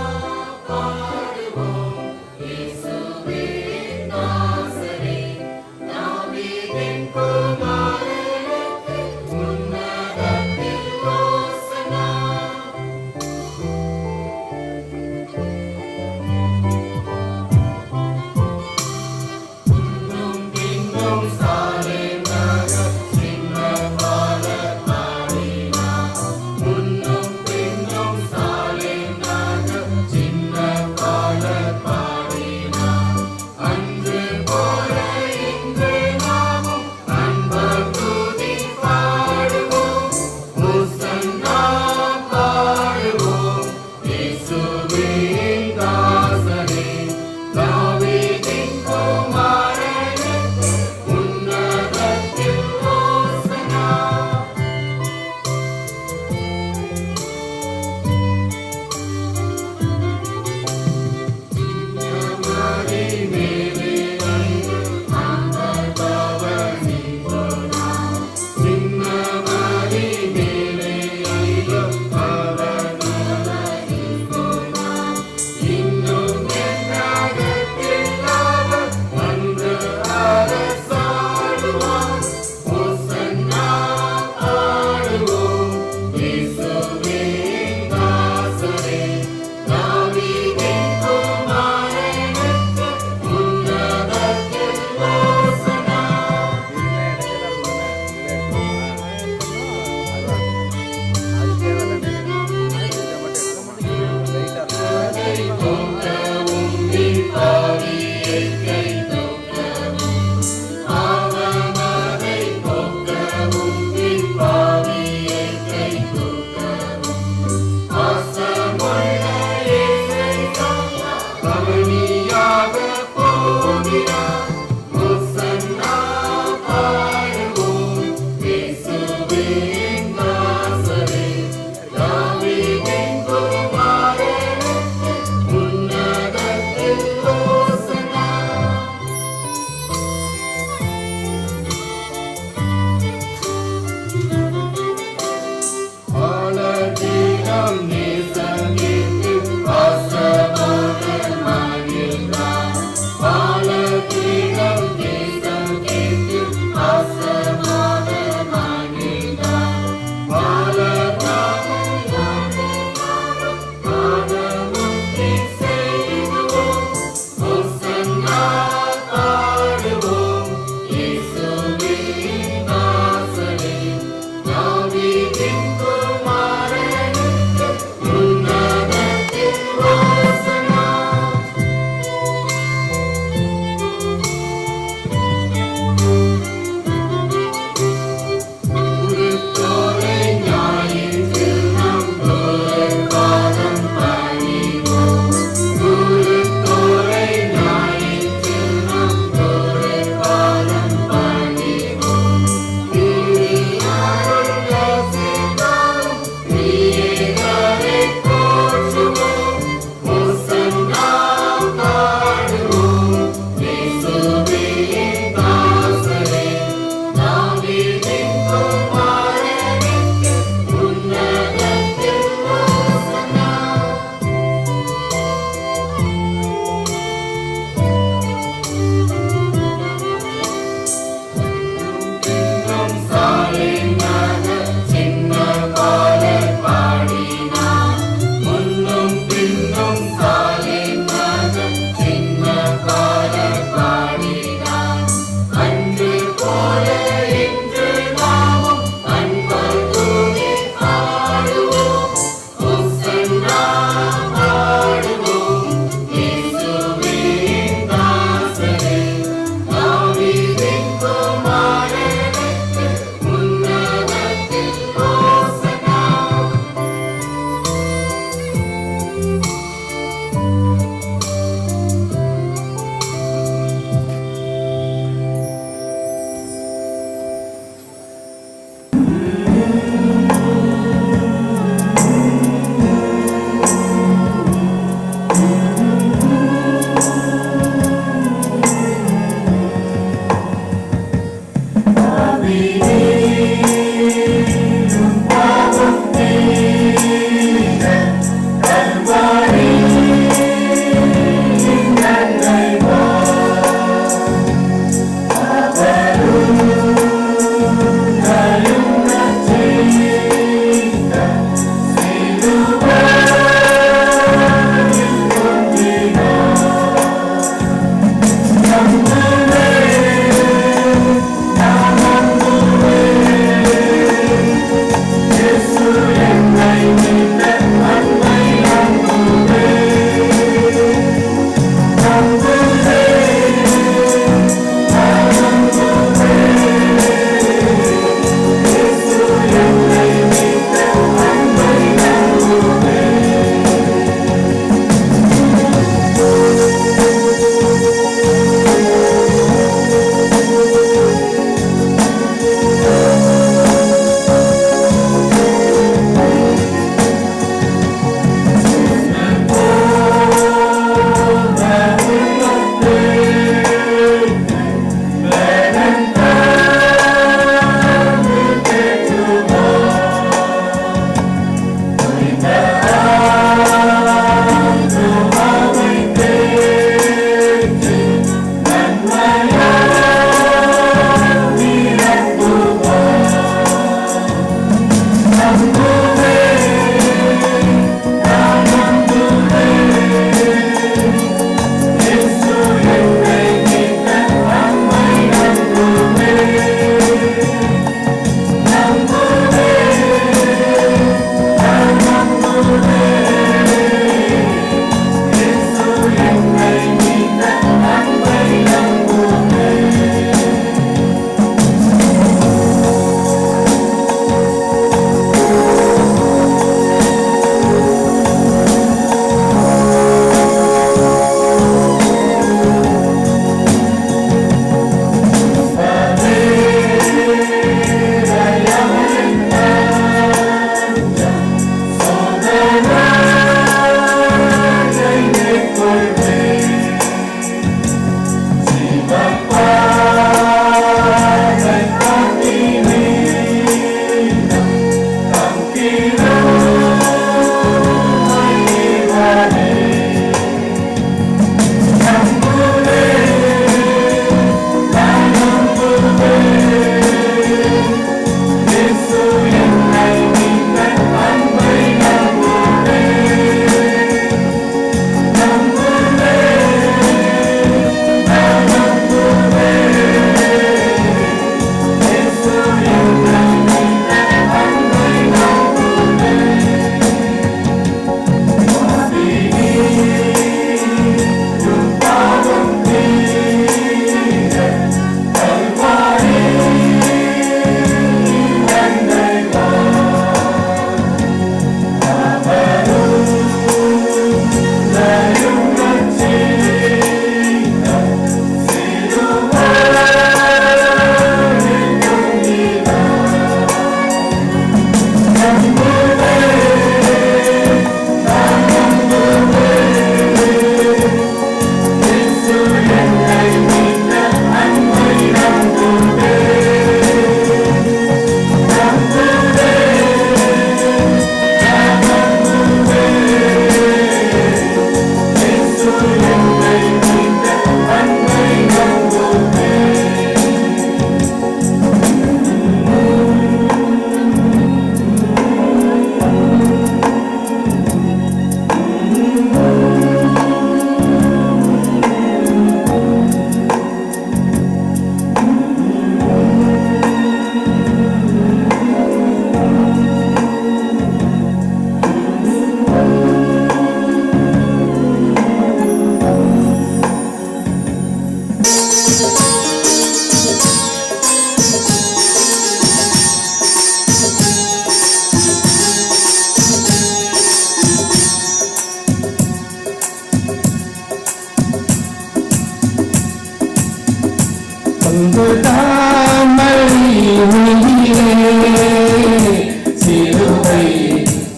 சிலுவை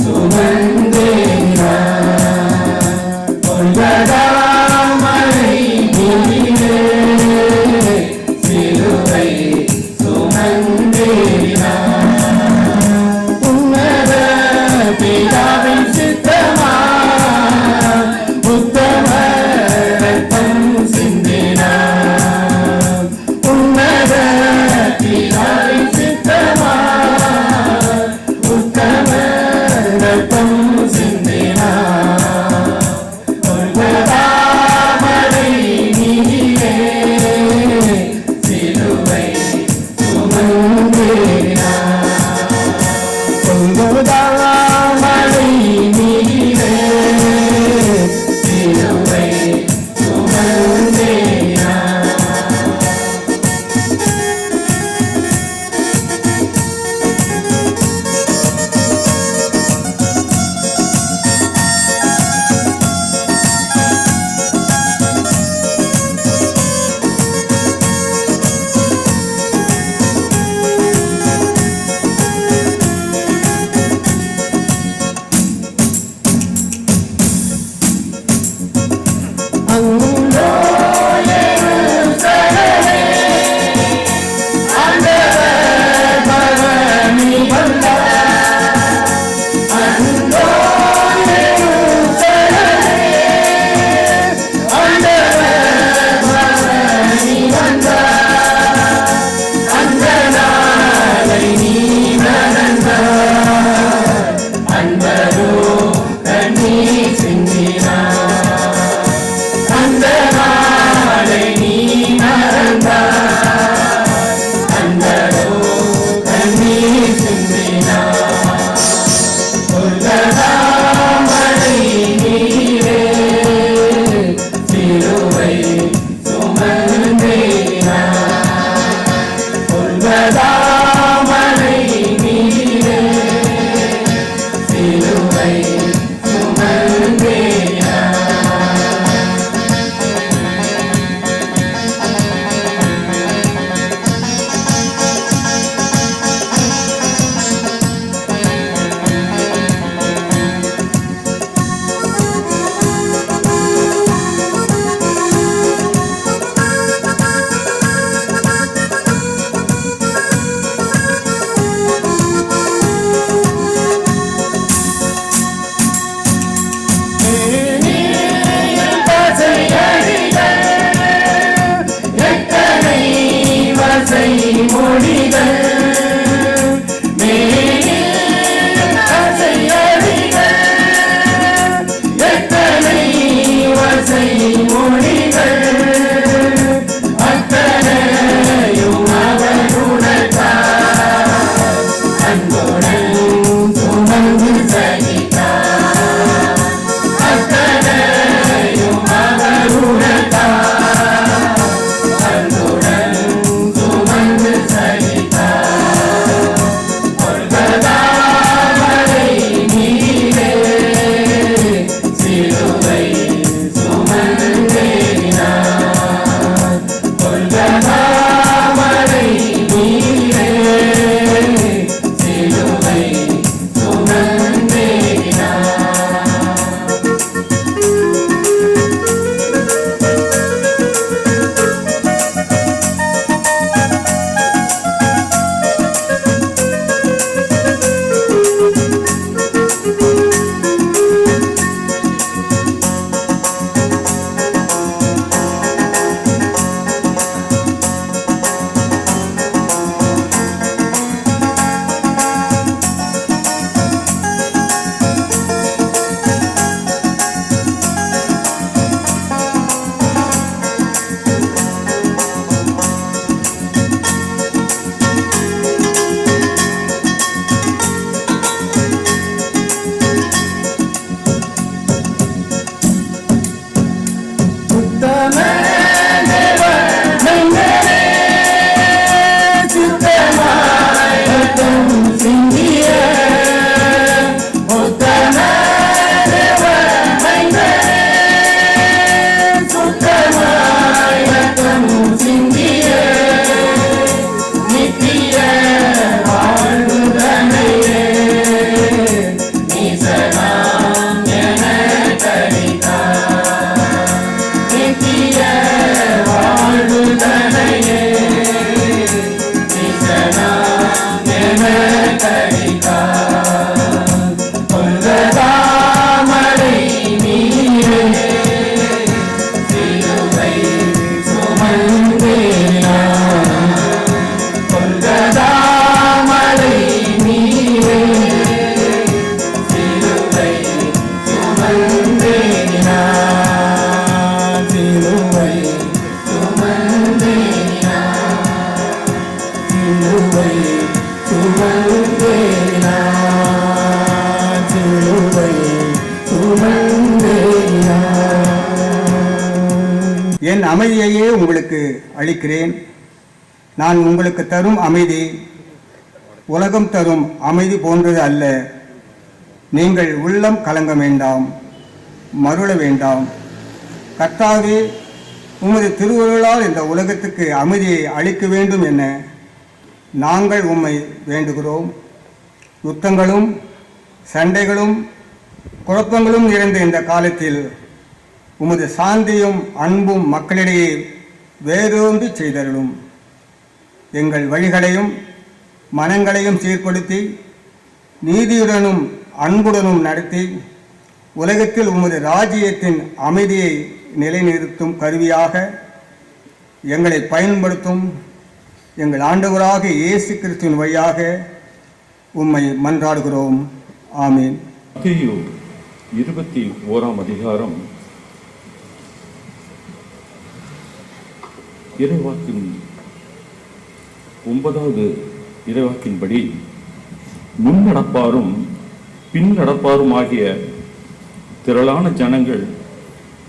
சுமந்தேனார் கொள்கதாமலை நீரே சிலுவை சுமந்தேனார் உன்னத பிதாவின் சித்தமா உத்தம ரத்தம் சிந்தினார் உன்னத பிதாவின் சித்தமா உத்தம ரத்தம் சிந்தினார் கொள்கதாமலை நீரே சிலுவை சுமந்தேனார் கொள்கதாமலை நீரே சிலுவை சுமந்தேனார் என் அமைதியையே உங்களுக்கு அளிக்கிறேன். நான் உங்களுக்கு தரும் அமைதி உலகம் தரும் அமைதி போன்றது அல்ல. நீங்கள் உள்ளம் கலங்க வேண்டாம், மருள வேண்டாம். கர்த்தாவே, உமது திருவுருளால் இந்த உலகத்துக்கு அமைதியை அளிக்க வேண்டும் என நாங்கள் உம்மை வேண்டுகிறோம். யுத்தங்களும் சண்டைகளும் குழப்பங்களும் நிறைந்த இந்த காலத்தில் உமது சாந்தியும் அன்பும் மக்களிடையே வேரூன்றி செய்தருளும். எங்கள் வழிகளையும் மனங்களையும் சீர்படுத்தி நீதியுடனும் அன்புடனும் நடத்தி உலகத்தில் உமது ராஜ்யத்தின் அமைதியை நிலைநிறுத்தும் கருவியாக எங்களை பயன்படுத்தும் எங்கள் ஆண்டவராக இயேசு கிறிஸ்துவின் வழியாக உம்மை மன்றாடுகிறோம். ஆமீன். மத்தேயு 21 அதிகாரம் இறைவாக்கின் 9வது இறைவாக்கின்படி முன்னடப்பாரும் பின்னடப்பாரும் ஆகிய திரளான ஜனங்கள்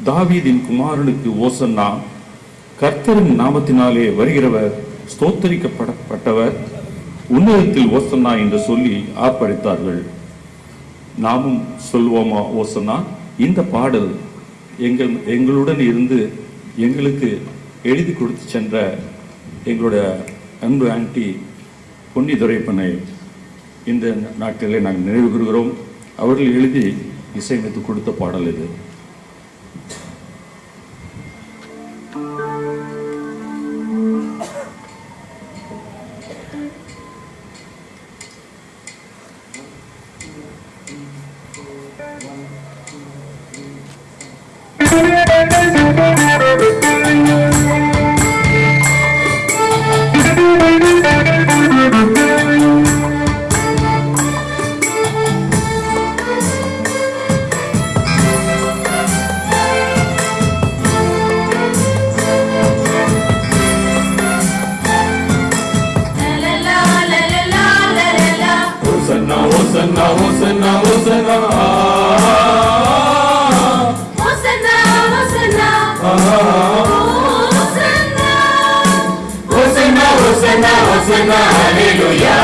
தாவீதின் குமாரனுக்கு ஓசன்னா, கர்த்தரின் நாமத்தினாலே வருகிறவர் ஸ்தோத்தரிக்கப்பட்டவர், உன்னதத்தில் ஓசன்னா என்று சொல்லி ஆர்ப்பரித்தார்கள். நாமும் சொல்வோமா ஓசன்னா? இந்த பாடல் எங்களுடன் இருந்து எங்களுக்கு எழுதி கொடுத்து சென்ற எங்களுடைய அன்பு ஆன்டி பொன்னி துரைப்பனை இந்த நாட்களிலே நாங்கள் நினைவு கூறுகிறோம். அவர்கள் எழுதி இசையமைத்து கொடுத்த பாடல் இது. Hosanna, Hosanna, Hosanna, Hosanna, Hosanna, Hosanna, Hosanna, Hosanna, Hallelujah.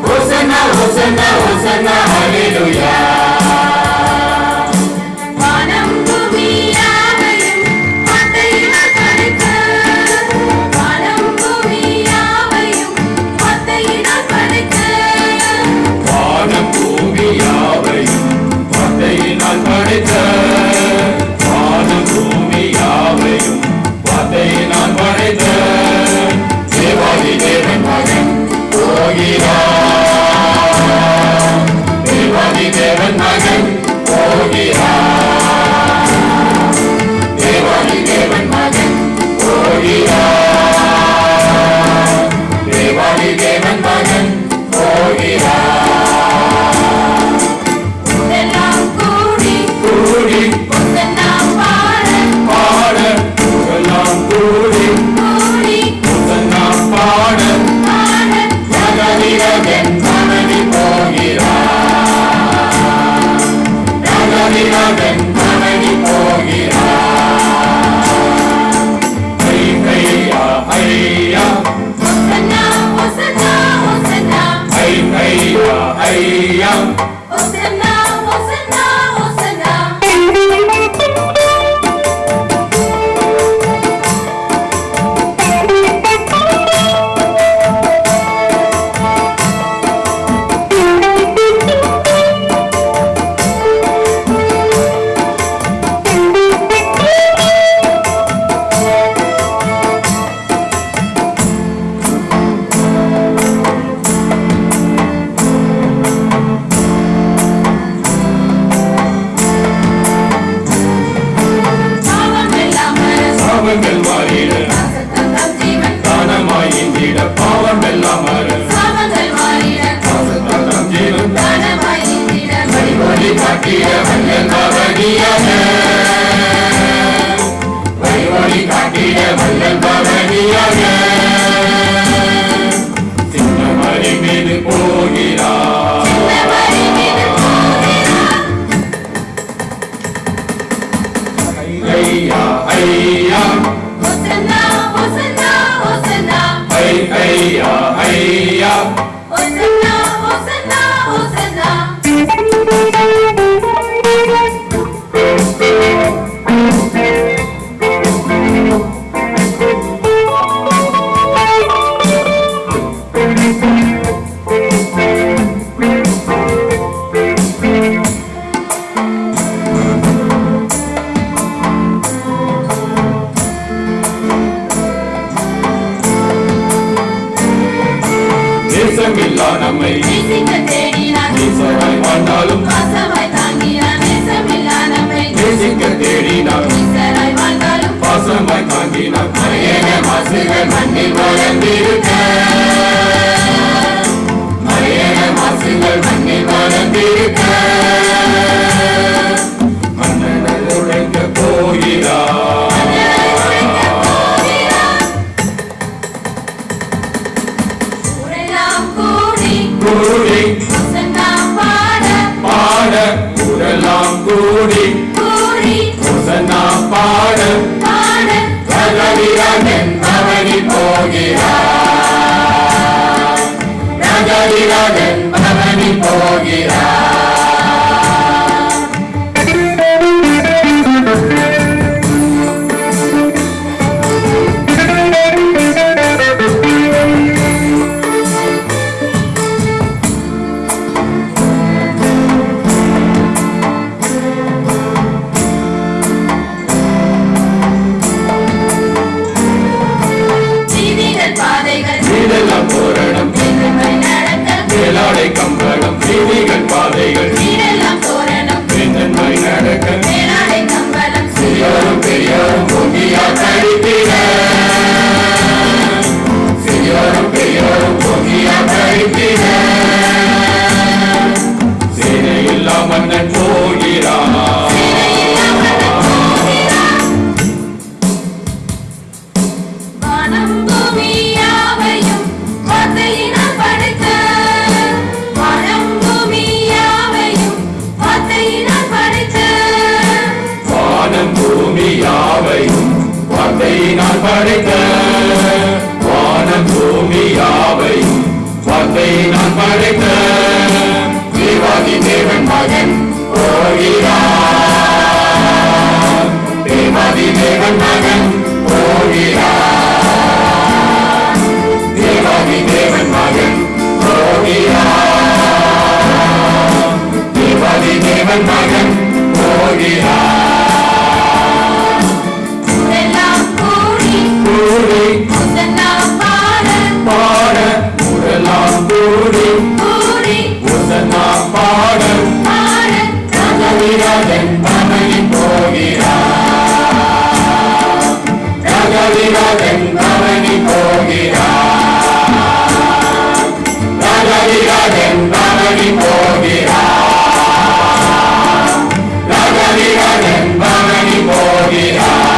Hosanna, Hosanna, Hosanna, Hallelujah. ஐயா Hosanna, Hosanna, Hosanna. ஐயா ஐயா Hosanna, Hosanna, Hosanna. தேசமில்லா நம்மை நேசிக்க தேடினார், ஈசராய் வாழ்ந்தாலும் பாசமாய் தாங்கினார். நேசமில்லா நம்மை நேசிக்க தேடினார் ஈசராய் வாழ்ந்தாலும் பாசமாய் தாங்கினார் மறையேன மாசுகள் மண்ணில் வளர்ந்திருக்க மறையேன மாசுகள் மண்ணில் வளர்ந்திருக்க மன்னனை உடைக்க போகிறார் ஊரெல்லாம் கூடி கூடி ஹோசன்னா பாட பாட ஊரெல்லாம் கூடி கூடி ஹோசன்னா பாட பாட ராஜாதிராஜன் பவனி போகிறார் ராஜாதிராஜன் பவனி போகிறார் வீதிகள் பாதைகள் இதெல்லாம் தோரணம் வெறுமை நடக்க வேளாடை கம்பளம் வீதிகள் பாதைகள் வீடெல்லாம் தோரணம் வேந்தன்மை நடக்க மேலாடை கம்பளம் சிறியோரும் பெரியோரும் பொங்கியா கழித்திட சிறியோரும் பெரியோரும் பொங்கியா கழித்திட சேனையில்லா மன்னன் போகிறார் வானம் பூமி யாவையும் வார்த்தையினால் படைத்த வானம் பூமி யாவையும் வார்த்தையினால் படைத்த வானம் பூமி யாவையும் வார்த்தையினால் படைத்த வானம் பூமி யாவையும் வார்த்தையினால் படைத்த தேவாதி தேவன் மகன் போகிறார் தேவாதி தேவன் மகன் போகிறார் தேவாதி தேவன் மகன் போகிறார் தேவாதி தேவன் மகன் போகிறார் ஊரெல்லாம் கூடி கூடி ஹோசன்னா பாட பாட ஊரெல்லாம் கூடி கூடி ஹோசன்னா பாட பாட ராஜாதிராஜன் பவனி போகிறார் ராஜாதிராஜன் பவனி போகிறார் ராஜாதிராஜன் பவனி போகிறார் ராஜாதிராஜன் பவனி போகிறார்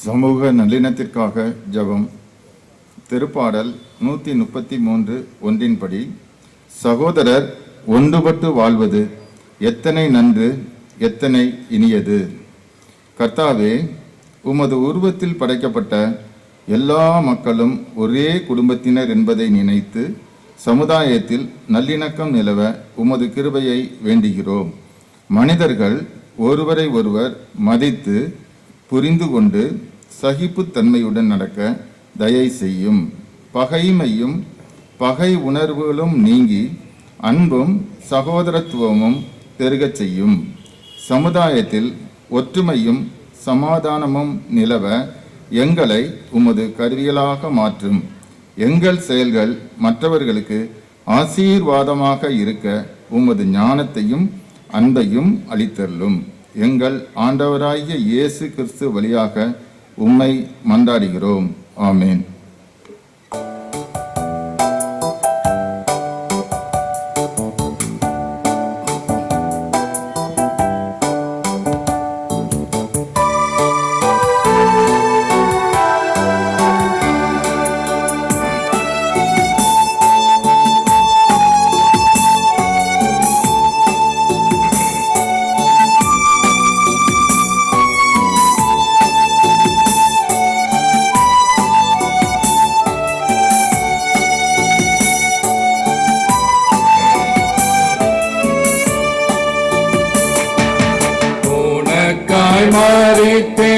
சமூக நல்லிணத்திற்காக ஜெபம். திருப்பாடல் 133 ஒன்றின்படி, சகோதரர் ஒன்றுபட்டு வாழ்வது எத்தனை நன்று, எத்தனை இனியது. கர்த்தாவே, உமது உருவத்தில் படைக்கப்பட்ட எல்லா மக்களும் ஒரே குடும்பத்தினர் என்பதை நினைத்து சமுதாயத்தில் நல்லிணக்கம் நிலவ உமது கிருபையை வேண்டுகிறோம். மனிதர்கள் ஒருவரை ஒருவர் மதித்து புரிந்து கொண்டு சகிப்புத்தன்மையுடன் நடக்க தயை செய்யும். பகைமையும் பகை உணர்வுகளும் நீங்கி அன்பும் சகோதரத்துவமும் பெருகச் செய்யும். சமுதாயத்தில் ஒற்றுமையும் சமாதானமும் நிலவ எங்களை உமது கருவிகளாக மாற்றும். எங்கள் செயல்கள் மற்றவர்களுக்கு ஆசீர்வாதமாக இருக்க உமது ஞானத்தையும் அன்பையும் அளித்தருளும். எங்கள் ஆண்டவராகிய இயேசு கிறிஸ்து வழியாக உம்மை மன்றாடுகிறோம். ஆமேன்.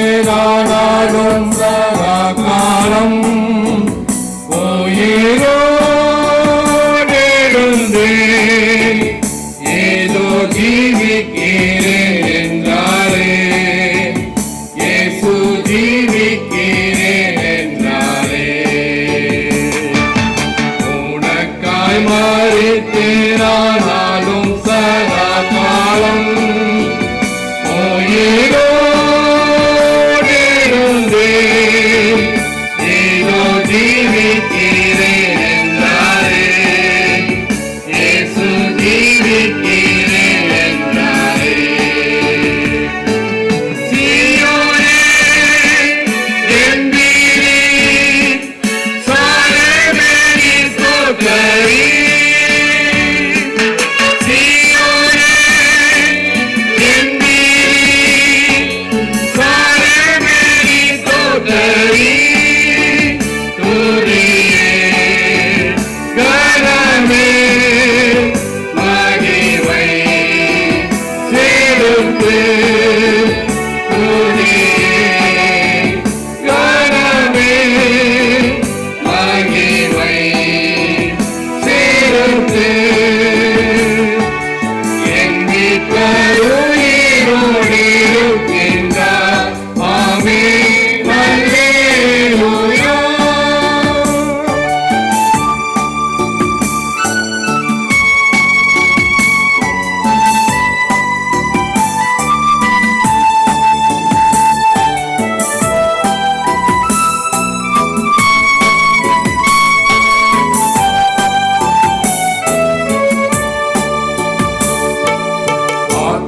மறித்தேனானாலும் சதாகாலம் உயிரோடெழுந்தேன், ஏதோ ஜீவிக்கிறேன் என்றாரே, இயேசு ஜீவிக்கிறேன் என்றாரே. உனக்காய் மறித்தேனானாலும் சதாகாலம்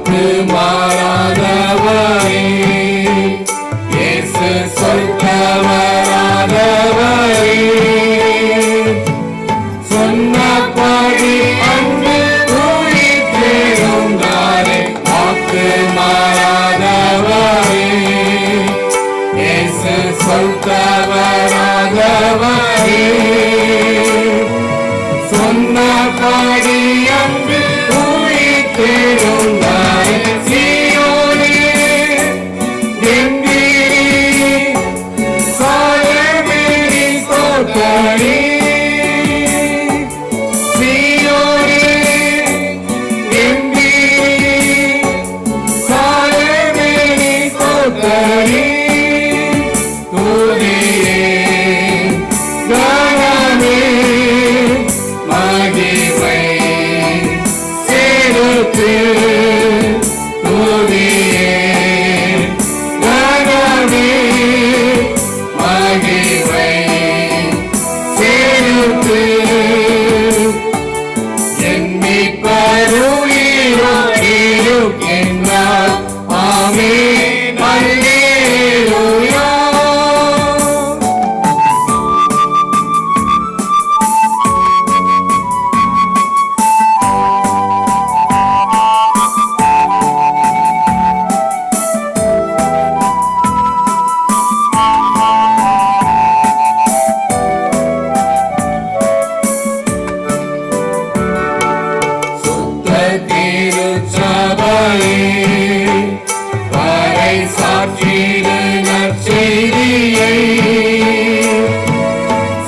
வாக்கு மாறாதவரே, இயேசு சொல்தவராதவரே, சொன்னபடி அன்பு உயிர்த்தெழுந்தாரே, வாக்கு மாறாதவரே, இயேசு சொல்தவராதவரே, சொன்னபடி அன்பு உயிர்த்தெழுந்தாரே, சீயோனே எந்திரி, சாயமேறி தோற்றரி, சீயோனே எந்திரி, சாயமேறி தோற்றரி, துதியே கனமே மகிமை சேர்த்து, துதியே கனமே மகிமை சேர்த்து, எண்ணி பருகின்றார். ஆமென் அல்லேலூயா. சுத்த திருச்சபையே, வரை சாற்றிடு நற்செய்தியை,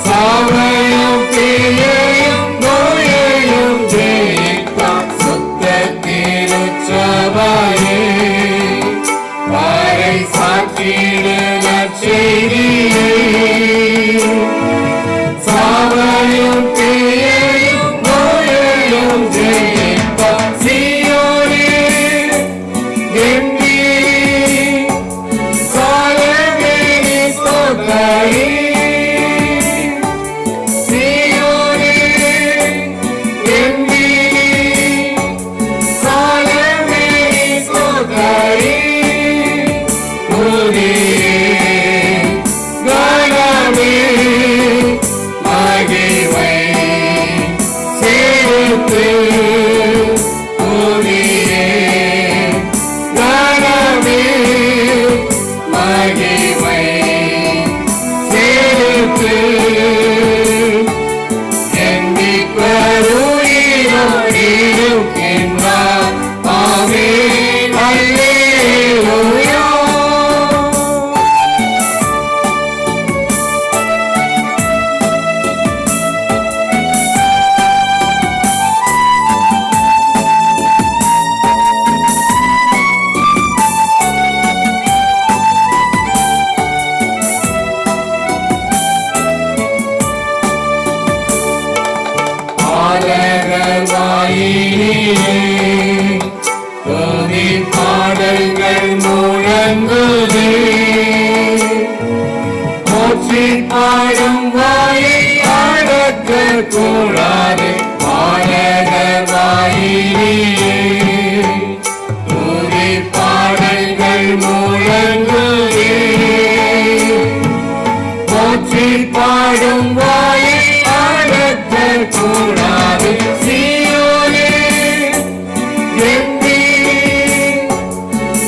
சாவையும் தீயையும் நோயையும் ஜெயித்தார். சுத்த திருச்சபையே, வரை சாற்றிடு நற்செய்தியை, சாவையும் தீயையும் நோயையும் ஜெயித்தார். சீயோனே எந்திரி, சாயமேறி தோற்றரி, சீயோனே எந்திரி, சாயமேறி தோற்றரி, துதியே கனமே மகிமை சேர்த்து, துதியே கனமே மகிமை சேர்த்து, எண்ணி பருகின்றார். ஆமென் அல்லேலூயா. பாடகவாயினிலே துதி பாடல்கள் முழங்குதே, போற்றி பாடும் வாயை அடக்க கூடாது. பாடகவாயினிலே துதி பாடல்கள் முழங்குதே, போற்றி பாடும் வாயை அடக்க கூடாது. சீயோனே எந்திரி,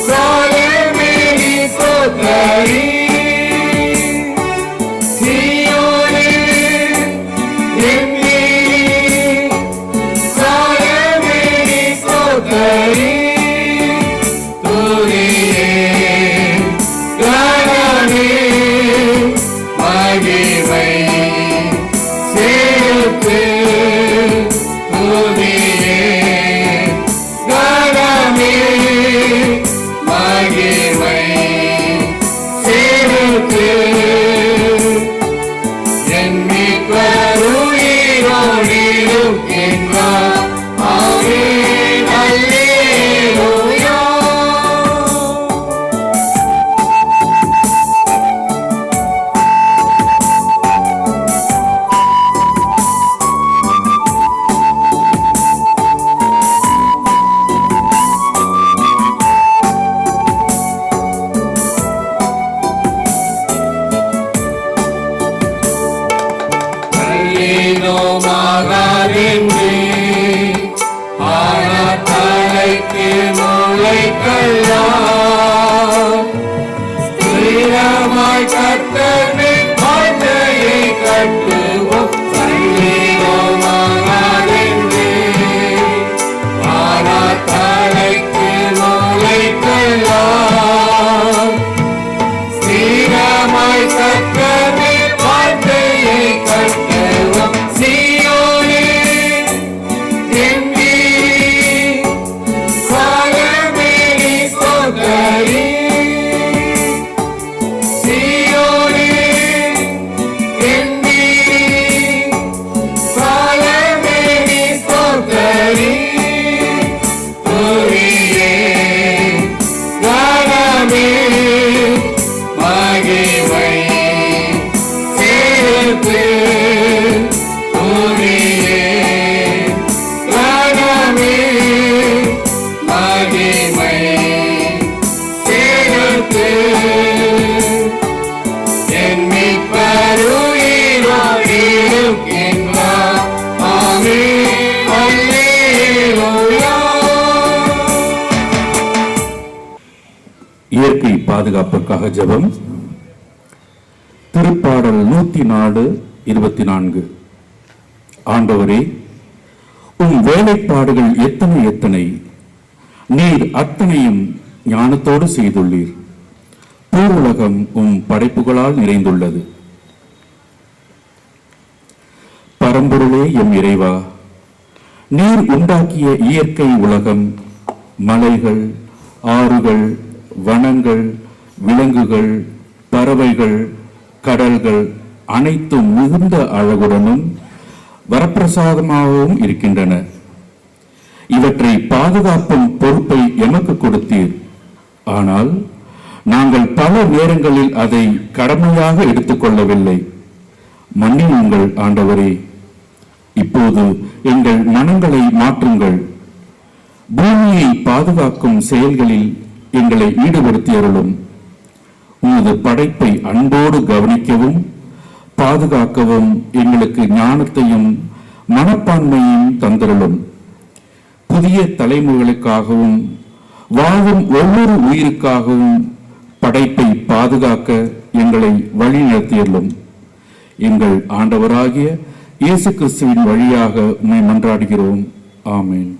சாயமேறி தோற்றரி, சீயோனே எந்திரி, சாயமேறி தோற்றரி, துதியே கனமே மகிமை முளைக்கலாம். ஸ்திரமாய் கர்த்தரின் வார்த்தையை கட்டுவோம். சங்கீதமாகாதென்று ஆனால் தலைக்கு முளைக்கலாம். ஸ்திரமாய் கர்த்தரின் வார்த்தையை கட்டுவோம். சீயோனே என் நீர் சாலமே நீ ஸ்தோத்திரி. சீயோனே என் நீர் சாலமே நீ ஸ்தோத்திரி. துதியே கனமே மகிமை சேர்த்து. துதியே கனமே மகிமை சேர்த்து. என் மீட்பருயிரோடு இருக்கின்றார். ஆமென் அல்லேலூயா. இயற்கை பாதுகாப்புக்காக ஜெபம். திருப்பாடல் 104:24. ஆண்டவரே, உம் வேலைப்பாடுகள் எத்தனை எத்தனை, நீர் அத்தனையும் ஞானத்தோடு செய்துள்ளீர். பூவுலகம் உம் படைப்புகளால் நிறைந்துள்ளது. பரம்பொருளே எம் இறைவா, நீர் உண்டாக்கிய இயற்கை உலகம், மலைகள், ஆறுகள், வனங்கள், விலங்குகள், பறவைகள், கடல்கள் அனைத்தும் மிகுந்த அழகுடனும் வரப்பிரசாதமாகவும் இருக்கின்றன. இவற்றை பாதுகாப்பும் பொறுப்பை எமக்கு கொடுத்தீர். ஆனால் நாங்கள் பல நேரங்களில் அதை கடமையாக எடுத்துக்கொள்ளவில்லை. மன்னியுங்கள் ஆண்டவரே. இப்போது எங்கள் மனங்களை மாற்றுங்கள். பூமியை பாதுகாக்கும் செயல்களில் எங்களை ஈடுபடுத்தியருளும். உமது படைப்பை அன்போடு கவனிக்கவும் பாதுகாக்கவும் எங்களுக்கு ஞானத்தையும் மனப்பான்மையும் தந்தருளும். புதிய தலைமுறைகளுக்காகவும் வாழும் ஒவ்வொரு உயிருக்காகவும் படைப்பை பாதுகாக்க எங்களை வழிநடத்தியருளும். எங்கள் ஆண்டவராகிய இயேசு கிறிஸ்துவின் வழியாக உம்மை மன்றாடுகிறோம். ஆமென்.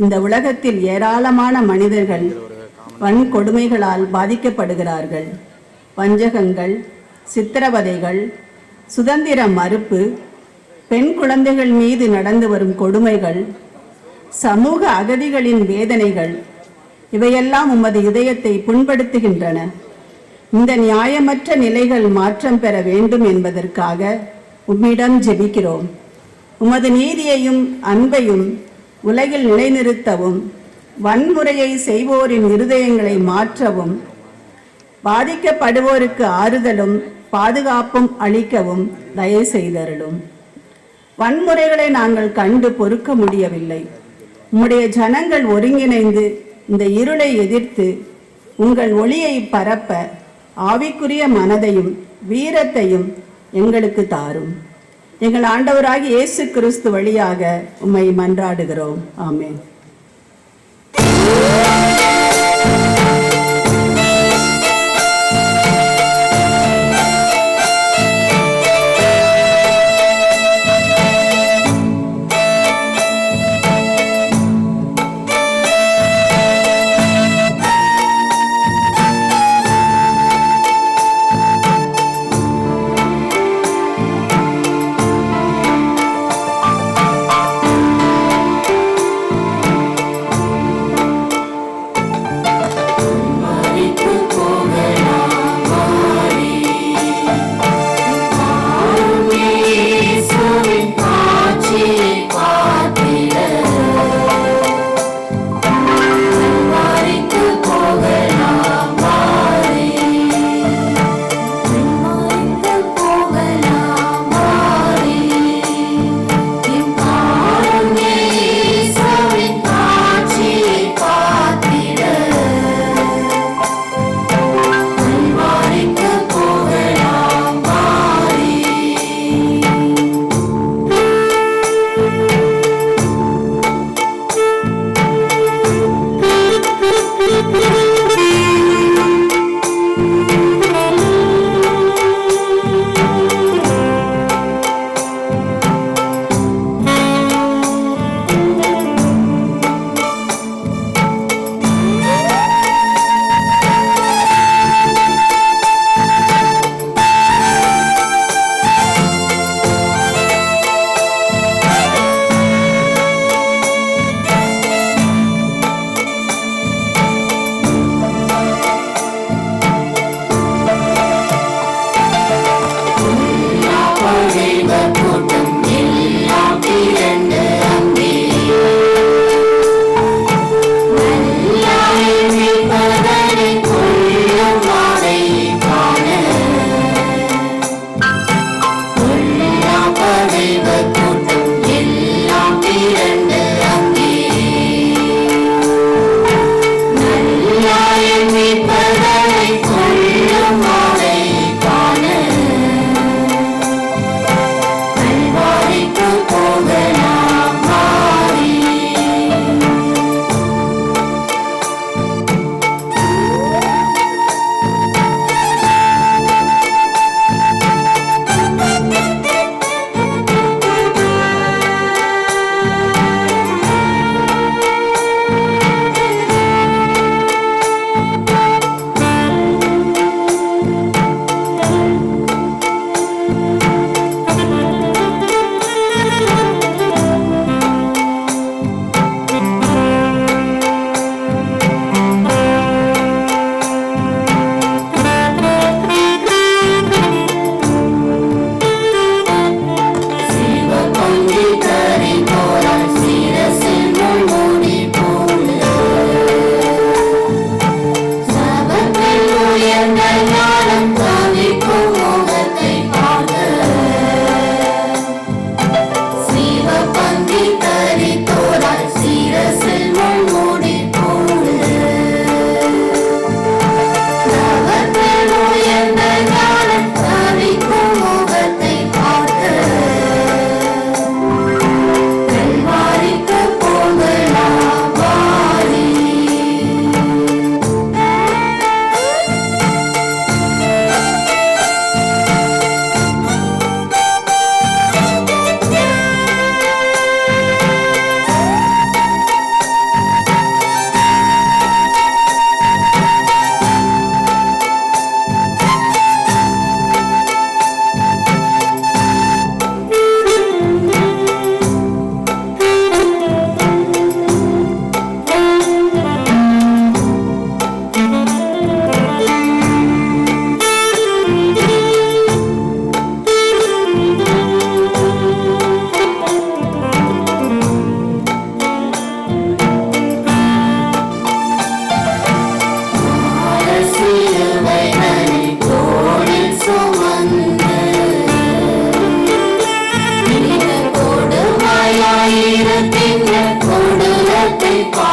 இந்த உலகத்தில் ஏராளமான மனிதர்கள் வன்கொடுமைகளால் பாதிக்கப்படுகிறார்கள். வஞ்சகங்கள், சித்திரவதைகள், சுதந்திர மறுப்பு, பெண் குழந்தைகள் மீது நடந்து வரும் கொடுமைகள், சமூக அகதிகளின் வேதனைகள் இவையெல்லாம் உமது இதயத்தை புண்படுத்துகின்றன. இந்த நியாயமற்ற நிலைகள் மாற்றம் பெற வேண்டும் என்பதற்காக உம்மிடம் ஜெபிக்கிறோம். உமது நீதியையும் அன்பையும் உலகில் நிலைநிறுத்தவும், வன்முறையை செய்வோரின் இருதயங்களை மாற்றவும், பாதிக்கப்படுவோருக்கு ஆறுதலும் பாதுகாப்பும் அளிக்கவும் தயவு செய்தருளும். வன்முறைகளை நாங்கள் கண்டு பொறுக்க முடியவில்லை. உம்முடைய ஜனங்கள் ஒருங்கிணைந்து இந்த இருளை எதிர்த்து உங்கள் ஒளியை பரப்ப ஆவிக்குரிய மனதையும் வீரத்தையும் எங்களுக்கு தாரும். எங்கள் ஆண்டவராகிய இயேசு கிறிஸ்து வழியாக உம்மை மன்றாடுகிறோம். ஆமென்.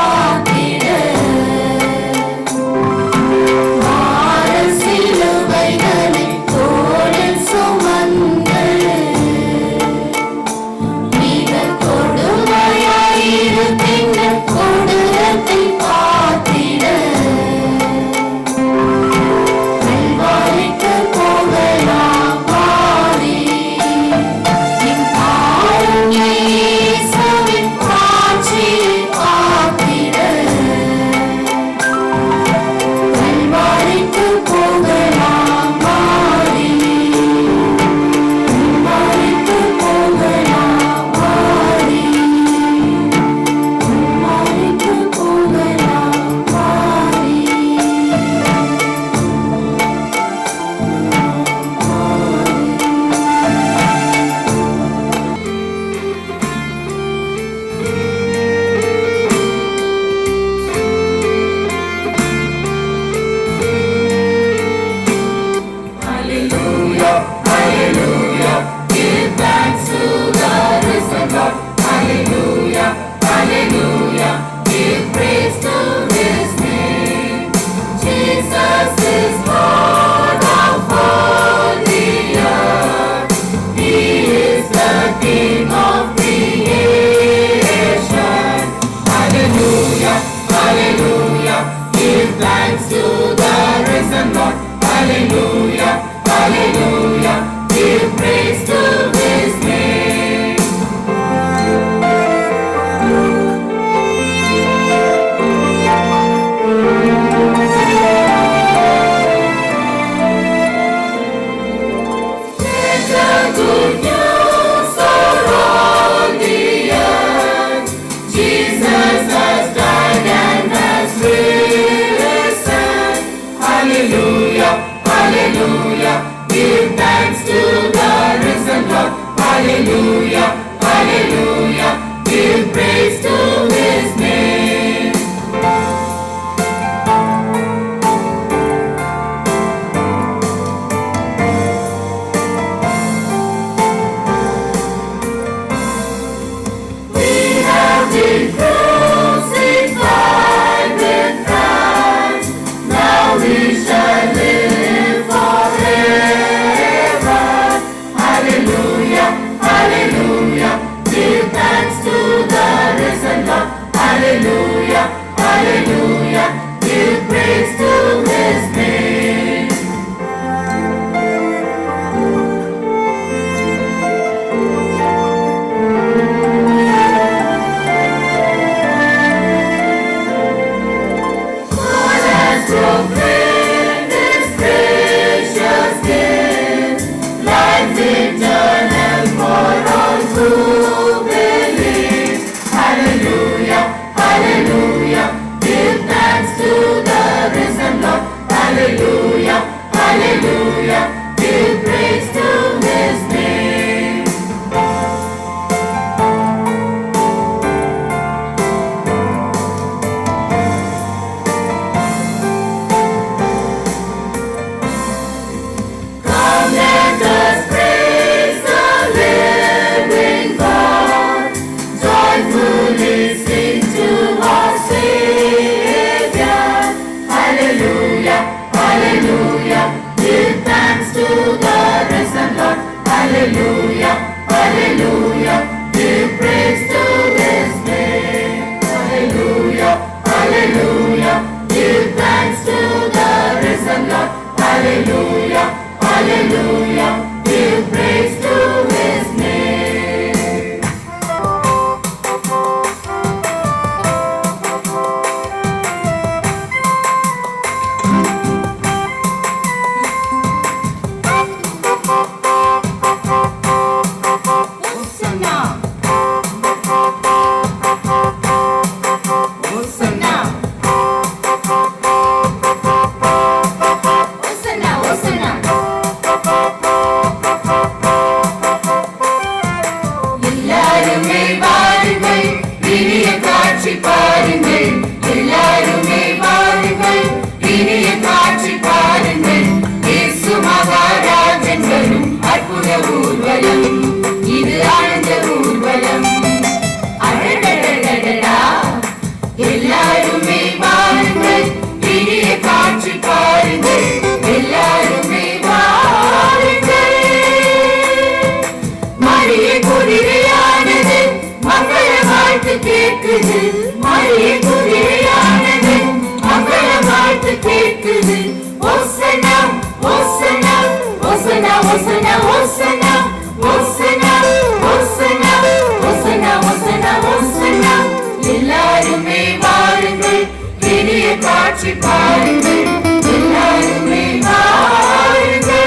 காத்திட சிலுவைகளை தோளில் சுமந்து மிக கொடுமையாயிருக்கின்ற கொடூரத்தை பார்த்திட கல்வாரிக்கு போகலாம் வாரி என் காருண்ய இயேசுவின் காட்சியை பார்த்திட கல்வாரிக்கு போகலாம் வாரி கல்வாரிக்கு போகலாம் வாரி கல்வாரிக்கு போகலாம் வாரி Hallelujah, hallelujah, give thanks to the risen Lord. Hallelujah, hallelujah, give praise to His name. Jesus is Lord of all the earth. He is the King of creation. Hallelujah, hallelujah, give thanks to the risen Lord. Hallelujah, hallelujah, give praise to His name. Let the good news surround the earth. Jesus has died and has risen. Hallelujah, hallelujah, give thanks to the risen Lord. Hallelujah, hallelujah, give praise to His name. We have been crucified with Christ. Now we shall live forever. Hallelujah, hallelujah, give thanks to the risen Lord. Hallelujah, hallelujah, give praise to His name. God has proclaimed His precious gift, life eternal for all who believe. Hallelujah, hallelujah, give thanks to the risen Lord. Hallelujah, hallelujah, give praise to His name. Come, let us praise the living God. Joyfully sing to our Savior. Hallelujah, hallelujah, give thanks to the risen Lord. Hallelujah, hallelujah, give praise to His name. Hallelujah, hallelujah, give thanks to the risen Lord. Hallelujah, hallelujah, give praise to His name. இனிய காட்சி பாருங்கள் எல்லாருமே வாருங்கள்.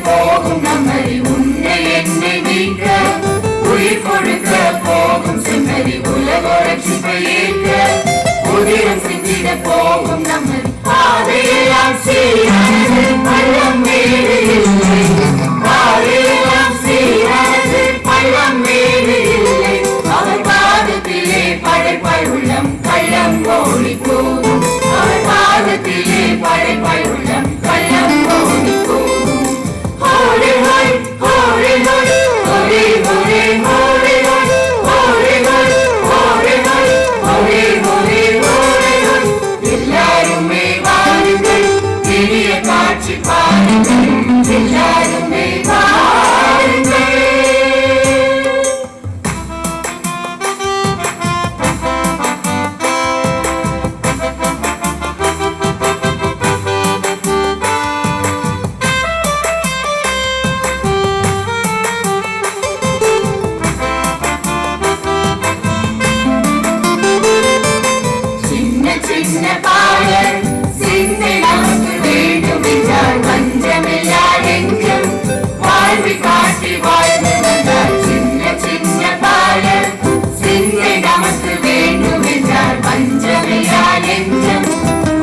போகும் நம்மை உன்னை என்னை நீக்க உயிர் கொடுக்க போகும் செம்மறி உலகோரட்சிப்பை ஏற்க உதிரம் சிந்திட போகும் நம்மை பாதையெல்லாம் சீரானது பள்ளம் மேடு இல்லை பாதையெல்லாம் சீரானது பள்ளம் மேடு இல்லை அவர் பாதத்திலே படைப்பாய் உள்ளம் கள்ளம் ஓடி போகும் அவர் பாதத்திலே படைப்பாய் உள்ளம் கள்ளம் ஓடி போகும். Holy, holy, holy, holy, holy, holy, holy, holy, holy, holy, holy, holy, எல்லாருமே வாருங்கள் இனிய காட்சி பாருங்கள் எல்லாருமே வாருங்கள். சின்ன பாடல் சிந்தை நமக்கு வேண்டும் என்றால் வஞ்சமில்லா நெஞ்சம் வாழ்வி காட்டி வாழ்ந்து வந்தார். சின்ன சின்ன பாடல் சிந்தை நமக்கு வேண்டும் என்றால் வஞ்சமில்லா நெஞ்சம்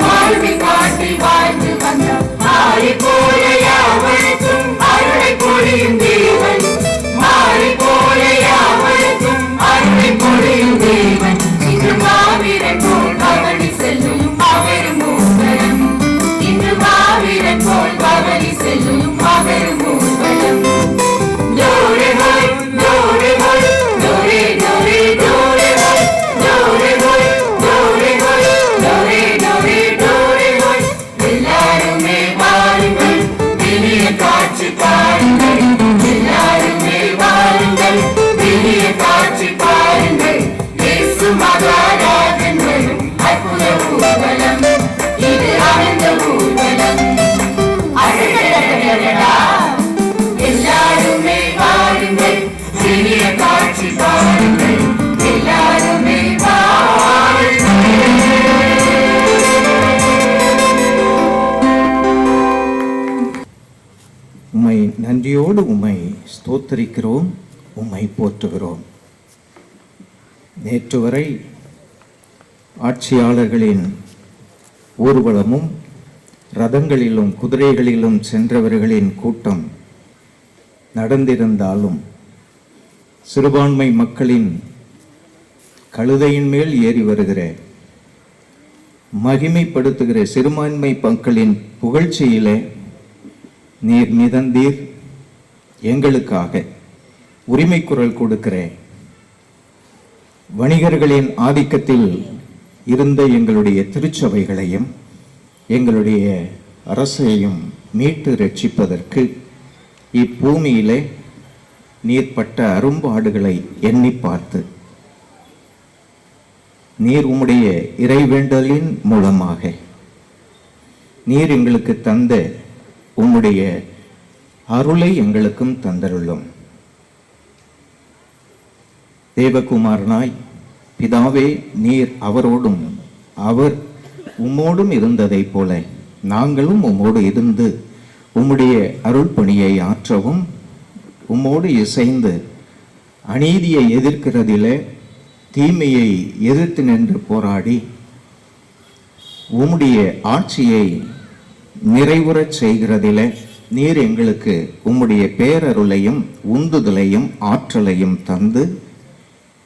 வாழ்வி காட்டி வாழ்ந்து வந்தார். மாறி போல யாவருக்கும் அருளை பொழியும் தேவன் மாறி போல யாவருக்கும் அருளை பொழியும் தேவன் இன்று மாவீரன் போல் பவனி செல்லும் அவரும் ஊர்வலம் இன்று மாவீரன் போல் பவனி செல்லும் அவரும் ஊர்வலம். ஜோரே ஹோய் ஜோரே ஹோய் ஜோரே ஜோரே ஜோரே ஹோய் ஜோரே ஹோய் ஜோரே ஹோய் ஜோரே ஜோரே ஜோரே ஹோய் எல்லாருமே வாருங்கள் இனிய காட்சி பாருங்கள் எல்லாருமே வாருங்கள் இனிய காட்சி பாருங்கள் இயேசு மகாராஜன் வரும் அற்புத ஊர்வலம் இது ஆனந்த ஊர்வலம். அடடடடடடா எல்லாருமே வாருங்கள் இனிய காட்சி பாருங்கள் எல்லாருமே வாருங்கள். உம்மை நன்றியோடு உம்மை ஸ்தோத்தரிக்கிறோம் உம்மை போற்றுகிறோம். நேற்று வரை ஆட்சியாளர்களின் ஊர்வலமும் ரதங்களிலும் குதிரைகளிலும் சென்றவர்களின் கூட்டம் நடந்திருந்தாலும் சிறுபான்மை மக்களின் கழுதையின் மேல் ஏறி வருகிற மகிமைப்படுத்துகிற சிறுபான்மை மக்களின் புகழ்ச்சியிலே நீர் மிதந்தீர். எங்களுக்காக உரிமை குரல் கொடுக்கிற வணிகர்களின் ஆதிக்கத்தில் இருந்த எங்களுடைய திருச்சபைகளையும் எங்களுடைய அரசையும் மீட்டு ரட்சிப்பதற்கு இப்பூமியிலே நீர்ப்பட்ட அரும்பாடுகளை எண்ணி பார்த்து நீர் உம்முடைய இறைவேண்டலின் மூலமாக நீர் எங்களுக்கு தந்த உம்முடைய அருளை எங்களுக்கும் தந்தருளும். தேவகுமாரனாய் பிதாவே நீர் அவரோடும் அவர் உம்மோடும் இருந்ததைப் போல நாங்களும் உம்மோடு இருந்து உம்முடைய அருள் பணியை ஆற்றவும் உம்மோடு இசைந்து அநீதியை எதிர்க்கிறதிலே தீமையை எதிர்த்து நின்று போராடி உம்முடைய ஆட்சியை நிறைவுறச் செய்கிறதிலே நீர் எங்களுக்கு உம்முடைய பேரருளையும் உந்துதலையும் ஆற்றலையும் தந்து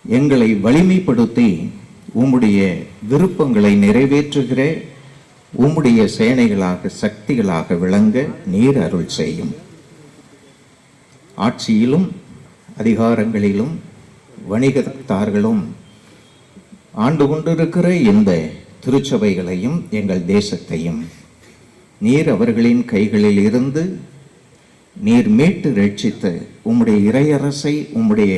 எங்களை வலிமைப்படுத்தி உம்முடைய விருப்பங்களை நிறைவேற்றுகிற உம்முடைய சேனைகளாக சக்திகளாக விளங்க நீர் அருள் செய்யும். ஆட்சியிலும் அதிகாரங்களிலும் வணிகத்தார்களும் ஆண்டு கொண்டிருக்கிற இந்த திருச்சபைகளையும் எங்கள் தேசத்தையும் நீர் அவர்களின் கைகளில் இருந்து நீர் மீட்டு ரட்சித்த உம்முடைய இறையரசை உம்முடைய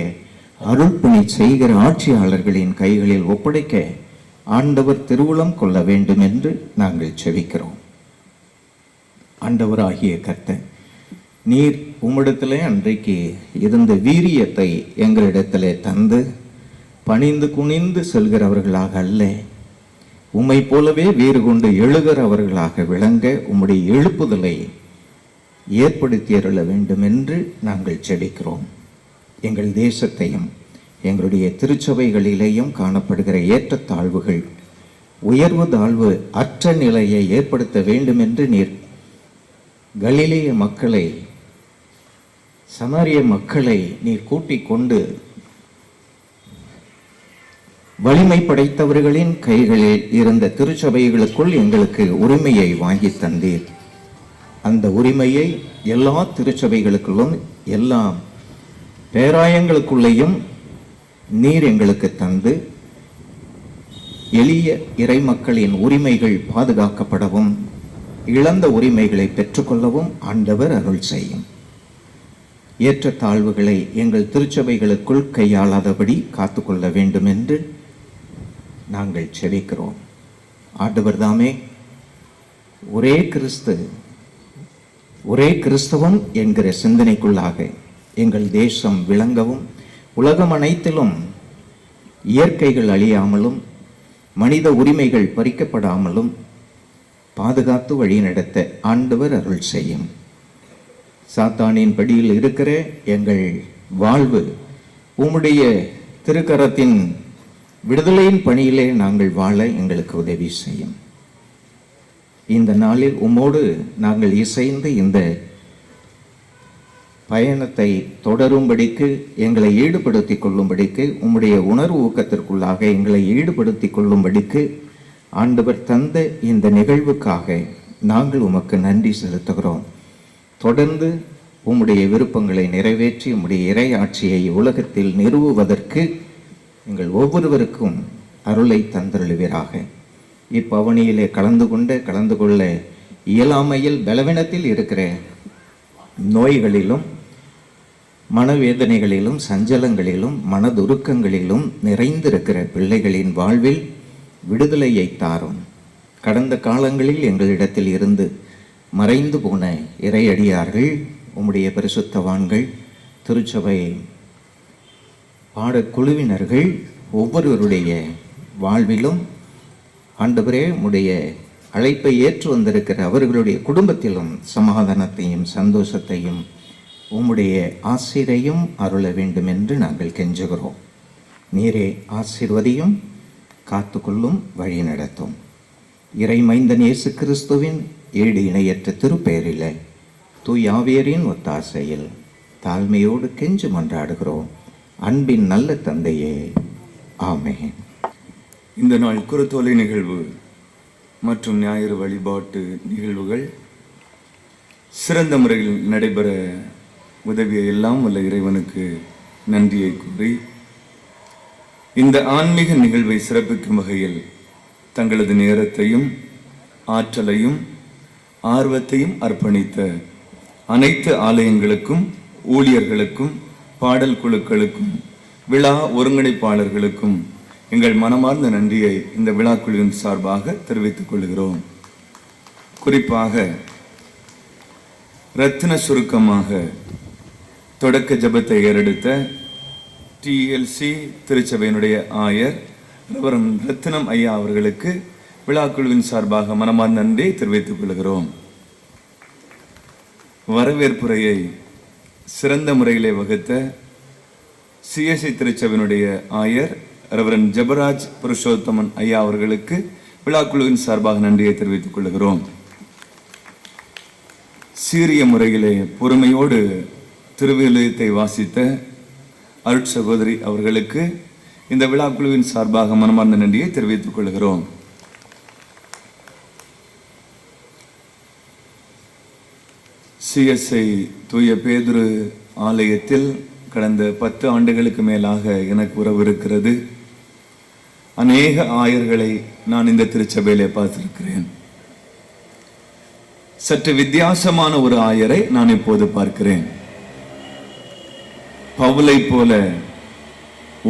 அருள்பணி செய்கிற ஆட்சியாளர்களின் கைகளில் ஒப்படைக்க ஆண்டவர் திருவுளம் கொள்ள வேண்டும் என்று நாங்கள் செபிக்கிறோம். ஆண்டவராகிய கர்த்தர், நீர் உம்மிடத்திலே அன்றைக்கு இருந்த வீரியத்தை எங்களிடத்திலே தந்து பணிந்து குனிந்து செல்கிறவர்களாக அல்ல, உம்மை போலவே வேறு கொண்டு எழுகிறவர்களாக விளங்க உம்முடைய எழுப்புதலை ஏற்படுத்தி அருள வேண்டும் என்று நாங்கள் செபிக்கிறோம். எங்கள் தேசத்தையும் எங்களுடைய திருச்சபைகளிலேயும் காணப்படுகிற ஏற்றத்தாழ்வுகள், உயர்வு தாழ்வு அற்ற நிலையை ஏற்படுத்த வேண்டும் என்று நீர் கலிலேய மக்களை, சமாரிய மக்களை நீர் கூட்டிக் கொண்டு வலிமை படைத்தவர்களின் கைகளில் இருந்த திருச்சபைகளுக்குள் எங்களுக்கு உரிமையை வாங்கி தந்தீர். அந்த உரிமையை எல்லா திருச்சபைகளுக்குள்ளும் எல்லா பேராயங்களுக்குள்ளேயும் நீர் எங்களுக்கு தந்து எளிய இறைமக்களின் உரிமைகள் பாதுகாக்கப்படவும் இழந்த உரிமைகளை பெற்றுக்கொள்ளவும் ஆண்டவர் அருள் செய்யும். ஏற்ற தாழ்வுகளை எங்கள் திருச்சபைகளுக்குள் கையாளாதபடி காத்துக்கொள்ள வேண்டும் என்று நாங்கள் செபிக்கிறோம். ஆண்டவர் தாமே ஒரே கிறிஸ்து, ஒரே கிறிஸ்தவம் என்கிற சிந்தனைக்குள்ளாக எங்கள் தேசம் விளங்கவும், உலகம் அனைத்திலும் இயற்கைகள் அழியாமலும் மனித உரிமைகள் பறிக்கப்படாமலும் பாதுகாத்து வழிநடத்த ஆண்டவர் அருள் செய்யும். சாத்தானின் படியில் இருக்கிற எங்கள் வாழ்வு உம்முடைய திருக்கரத்தின் விடுதலையின் பணியிலே நாங்கள் வாழ எங்களுக்கு உதவி செய்யும். இந்த நாளில் உம்மோடு நாங்கள் இசைந்து இந்த பயணத்தை தொடரும்படிக்கு எங்களை ஈடுபடுத்திக் கொள்ளும்படிக்கு, உம்முடைய உணர்வு ஊக்கத்திற்குள்ளாக எங்களை ஈடுபடுத்திக் கொள்ளும்படிக்கு ஆண்டவர் தந்த இந்த நிகழ்வுக்காக நாங்கள் உமக்கு நன்றி செலுத்துகிறோம். தொடர்ந்து உம்முடைய விருப்பங்களை நிறைவேற்றி உம்முடைய இறை ஆட்சியை உலகத்தில் நிறுவுவதற்கு எங்கள் ஒவ்வொருவருக்கும் அருளை தந்தருளுவீராக. இப்பவனியிலே கலந்து கொள்ள இயலாமையில் பலவீனத்தில் இருக்கிற நோய்களிலும் மனவேதனைகளிலும் சஞ்சலங்களிலும் மனதுருக்கங்களிலும் நிறைந்திருக்கிற பிள்ளைகளின் வாழ்வில் விடுதலையை தாரும். கடந்த காலங்களில் எங்களிடத்தில் இருந்து மறைந்து போன இறையடியார்கள், உம்முடைய பரிசுத்தவான்கள், திருச்சபை பாடக்குழுவினர்கள் ஒவ்வொருவருடைய வாழ்விலும் ஆண்டவரே உம்முடைய அழைப்பை ஏற்று வந்திருக்கிற அவர்களுடைய குடும்பத்திலும் சமாதானத்தையும் சந்தோஷத்தையும் உம்முடைய ஆசீரையும் அருள வேண்டும் என்று நாங்கள் கெஞ்சுகிறோம். நீரே ஆசீர்வதியும் காத்துக்கொள்ளும் வழி நடத்தும். இறைமைந்தன் இயேசு கிறிஸ்துவின் ஏடு இணையற்ற திருப்பெயரிலே தூய் ஆவியரின் ஒத்தாசையில் தாழ்மையோடு கெஞ்சு மன்றாடுகிறோம். அன்பின் நல்ல தந்தையே, ஆமென். இந்த நாள் குருத்தோலை நிகழ்வு மற்றும் ஞாயிறு வழிபாட்டு நிகழ்வுகள் சிறந்த முறையில் நடைபெற உதவிய எல்லாம் வல்ல இறைவனுக்கு நன்றியை கூறி, இந்த ஆன்மீக நிகழ்வை சிறப்பிக்கும் வகையில் தங்களது நேரத்தையும் ஆற்றலையும் ஆர்வத்தையும் அர்ப்பணித்த அனைத்து ஆலயங்களுக்கும், ஊழியர்களுக்கும், பாடல் குழுக்களுக்கும், விழா ஒருங்கிணைப்பாளர்களுக்கும் எங்கள் மனமார்ந்த நன்றியை இந்த விழாக்குழுவின் சார்பாக தெரிவித்துக் கொள்கிறோம். குறிப்பாக ரத்தின சுருக்கமாக தொடக்க ஜெபத்தை ஏறெடுத்த TLC திருச்சபையினுடைய ஆயர் ரெவரண்ட் ரத்தினம் ஐயா அவர்களுக்கு விழாக்குழுவின் சார்பாக மனமார்ந்த நன்றியை தெரிவித்துக் கொள்கிறோம். வரவேற்புரையை சிறந்த முறையிலே வகுத்த CSI திருச்சபையினுடைய ஆயர் ரெவரண்ட் ஜெபராஜ் புருஷோத்தமன் ஐயா அவர்களுக்கு விழாக்குழுவின் சார்பாக நன்றியை தெரிவித்துக் கொள்கிறோம். சீரிய முறையிலே பொறுமையோடு திருவிழுத்தை வாசித்த அருட்சகோதரி அவர்களுக்கு இந்த விழாக்குழுவின் சார்பாக மனமார்ந்த நன்றியை தெரிவித்துக் கொள்கிறோம். CSI தூய பேதுரு ஆலயத்தில் கடந்த 10 ஆண்டுகளுக்கு மேலாக எனக்கு உறவு இருக்கிறது. அநேக ஆயர்களை நான் இந்த திருச்சபையிலே பார்த்திருக்கிறேன். சற்று வித்தியாசமான ஒரு ஆயரை நான் இப்போது பார்க்கிறேன். பவுலை போல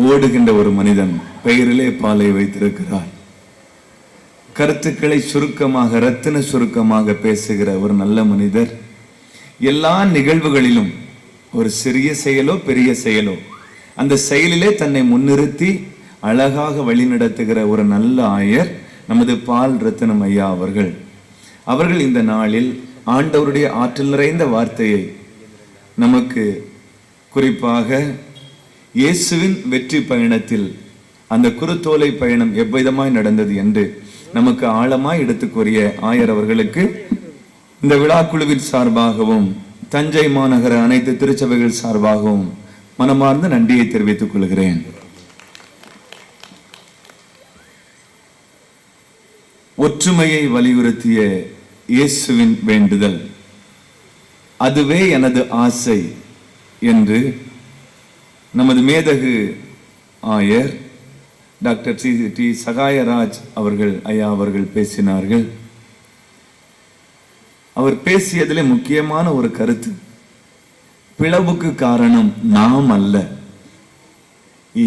ஓடுகின்ற ஒரு மனிதன், பெயரிலே பாலை வைத்திருக்கிறார். கருத்துக்களை சுருக்கமாக, ரத்தின சுருக்கமாக பேசுகிற ஒரு நல்ல மனிதர். எல்லா நிகழ்வுகளிலும் ஒரு சிறிய செயலோ பெரிய செயலோ அந்த செயலிலே தன்னை முன்னிறுத்தி அழகாக வழிநடத்துகிற ஒரு நல்ல ஆயர் நமது பால் ரத்தினம் ஐயா அவர்கள். அவர்கள் இந்த நாளில் ஆண்டவருடைய ஆற்றல் நிறைந்த வார்த்தையை நமக்கு, குறிப்பாக இயேசுவின் வெற்றி பயணத்தில் அந்த குருத்தோலை பயணம் எவ்விதமாய் நடந்தது என்று நமக்கு ஆழமாய் எடுத்து கூறிய ஆயர் அவர்களுக்கு இந்த விழாக்குழுவின் சார்பாகவும் தஞ்சை மாநகர அனைத்து திருச்சபைகள் சார்பாகவும் மனமார்ந்த நன்றியை தெரிவித்துக் கொள்கிறேன். ஒற்றுமையை வலியுறுத்திய இயேசுவின் வேண்டுதல், அதுவே எனது ஆசை என்று நமது மேதகு ஆயர் டாக்டர் டி சகாயராஜ் அவர்கள் ஐயா அவர்கள் பேசினார்கள். அவர் பேசியதிலே முக்கியமான ஒரு கருத்து, பிளவுக்கு காரணம் நாம் அல்ல.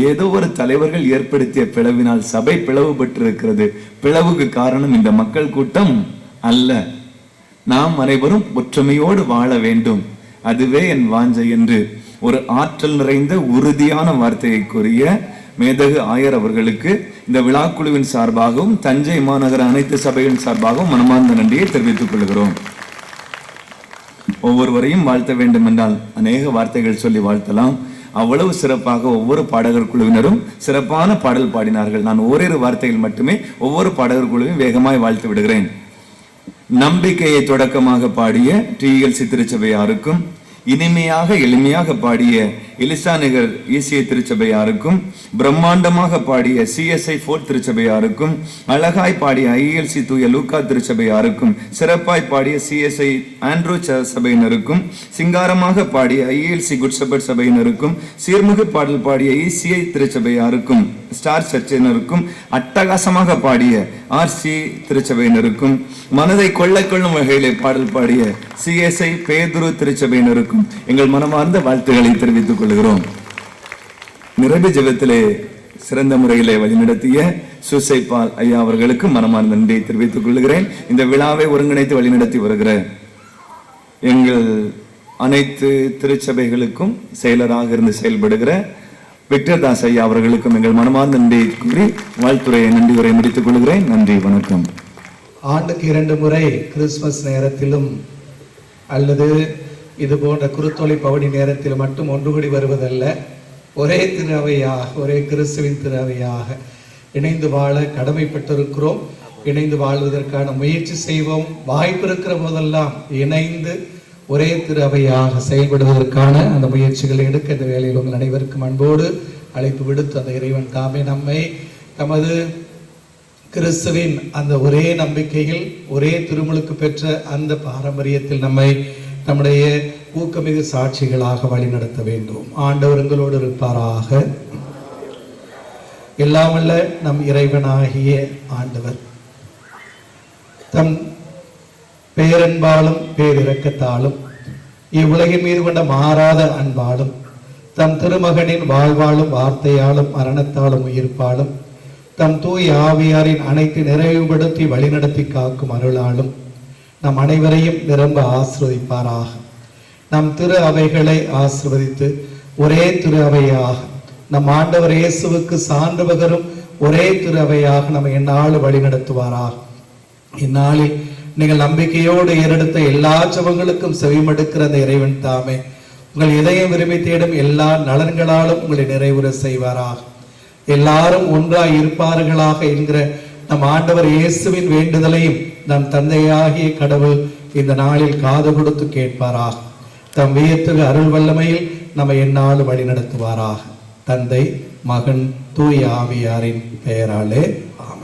ஏதோ ஒரு தலைவர்கள் ஏற்படுத்திய பிளவினால் சபை பிளவு பெற்றிருக்கிறது. பிளவுக்கு காரணம் இந்த மக்கள் கூட்டம் அல்ல. நாம் அனைவரும் ஒற்றுமையோடு வாழ வேண்டும், அதுவே என் வாஞ்சை என்று ஒரு ஆற்றல் நிறைந்த உறுதியான வார்த்தையை கூறிய மேதகு ஆயர் அவர்களுக்கு இந்த விழாக்குழுவின் சார்பாகவும் தஞ்சை மாநகர அனைத்து சபைகளின் சார்பாகவும் மனமார்ந்த நன்றியை தெரிவித்துக் கொள்கிறோம். ஒவ்வொருவரையும் வாழ்த்த வேண்டும் என்றால் அநேக வார்த்தைகள் சொல்லி வாழ்த்தலாம். அவ்வளவு சிறப்பாக ஒவ்வொரு பாடகர் குழுவினரும் சிறப்பான பாடல் பாடினார்கள். நான் ஓரிரு வார்த்தைகள் மட்டுமே ஒவ்வொரு பாடகர் குழுவையும் வேகமாய் வாழ்த்து விடுகிறேன். நம்பிக்கையை தொடக்கமாக பாடிய TLC திருச்சபையாருக்கும், இனிமையாக எளிமையாக பாடிய எலிசா நகர் ECI திருச்சபையாருக்கும், பிரம்மாண்டமாக பாடிய CSI 4 திருச்சபையாருக்கும், அழகாய் பாடிய ILC தூய லூக்கா திருச்சபையாருக்கும், சிறப்பாய் பாடிய CSI ஆண்ட்ரூ சபையினருக்கும், சிங்காரமாக பாடிய ILC குட் ஷெப்பர்ட் சபையினருக்கும், சீர்மிகு பாடல் பாடிய ECI திருச்சபையாருக்கும், ஸ்டார் சர்ச்சினருக்கும், அட்டகாசமாக பாடிய RC திருச்சபையினருக்கும், மனதை கொள்ளும் வகையிலே பாடல் பாடிய CSI பேதுரு திருச்சபையினருக்கும் எங்கள் மனமார்ந்த வாழ்த்துக்களை தெரிவித்துக் கொள்கிறோம். நிறைவு ஜெபத்திலே சிறந்த முறையிலே வழிநடத்திய சுசைபால் ஐயா அவர்களுக்கு மனமார்ந்த நன்றியை தெரிவித்துக் கொள்கிறேன். இந்த விழாவை ஒருங்கிணைத்து வழிநடத்தி வருகிற எங்கள் அனைத்து திருச்சபைகளுக்கும் செயலராக இருந்து செயல்படுகிற விக்டர் தாஸ் ஐயா அவர்களுக்கும் எங்கள் மனமார்ந்த நன்றியை கூறி வாழ்த்துறையை நன்றி உரை முடித்துக் கொள்கிறேன். நன்றி, வணக்கம். ஆண்டுக்கு 2 முறை கிறிஸ்துமஸ் நேரத்திலும் அல்லது இது போன்ற குருத்தோலை பவனி நேரத்தில் மட்டும் ஒன்று கூடி வருவதல்ல, ஒரே திரு அவையாக, ஒரே கிறிஸ்துவின் திரு அவையாக இணைந்து வாழ கடமைப்பட்டிருக்கிறோம். இணைந்து வாழ்வதற்கான முயற்சி செய்வோம். வாய்ப்பு இருக்கிற போதெல்லாம் இணைந்து ஒரே திரு அவையாக செயல்படுவதற்கான அந்த முயற்சிகளை எடுக்க இந்த வேலையில் உங்கள் அனைவருக்கும் அன்போடு அழைப்பு விடுத்து அந்த இறைவன் தாமே நம்மை தமது கிறிஸ்துவின் அந்த ஒரே நம்பிக்கையில் ஒரே திருமுழுக்கு பெற்ற அந்த பாரம்பரியத்தில் நம்மை நம்முடைய ஊக்கமிகு சாட்சிகளாக வழிநடத்த வேண்டும். ஆண்டவர் எங்களோடு இருப்பாராக. எல்லாமல்ல நம் இறைவனாகிய ஆண்டவர் தம் பேரன்பாலும் பேரிரக்கத்தாலும் இவ்வுலகின் மீது கொண்ட மாறாத அன்பாலும் தம் திருமகனின் வாழ்வாலும் வார்த்தையாலும் மரணத்தாலும் உயிர்ப்பாலும் தம் தூய் ஆவியாரின் அனைத்து நிறைவுபடுத்தி வழிநடத்தி காக்கும் அருளாலும் நம் அனைவரையும் நிரம்ப ஆசிர்வதிப்பாராக. நம் திரு அவைகளை ஆசிர்வதித்து ஒரே திரு அவையாக நம் ஆண்டவர் இயேசுவுக்கு சான்று பகரும் ஒரே திரு அவையாக நம்ம எந்நாள் வழி நடத்துவாராக. இந்நாளில் நீங்கள் நம்பிக்கையோடு ஏறெடுத்த எல்லா ஜெபங்களுக்கும் செவிமடுக்கிற அந்த இறைவன் தாமே உங்கள் இதயம் விரும்பி தேடும் எல்லா நலன்களாலும் உங்களை நிறைவுற செய்வாராக. எல்லாரும் ஒன்றாய் இருப்பார்களாக என்கிற நம் ஆண்டவர் இயேசுவின் வேண்டுதலையும் நம் தந்தையாகிய கடவுள் இந்த நாளில் காது கொடுத்து கேட்பாராக. தம் வியத்திரு அருள் வல்லமையில் நம்ம எந்நாளும் வழி நடத்துவாராக. தந்தை, மகன், தூய ஆவியாரின் பெயராலே ஆமென்.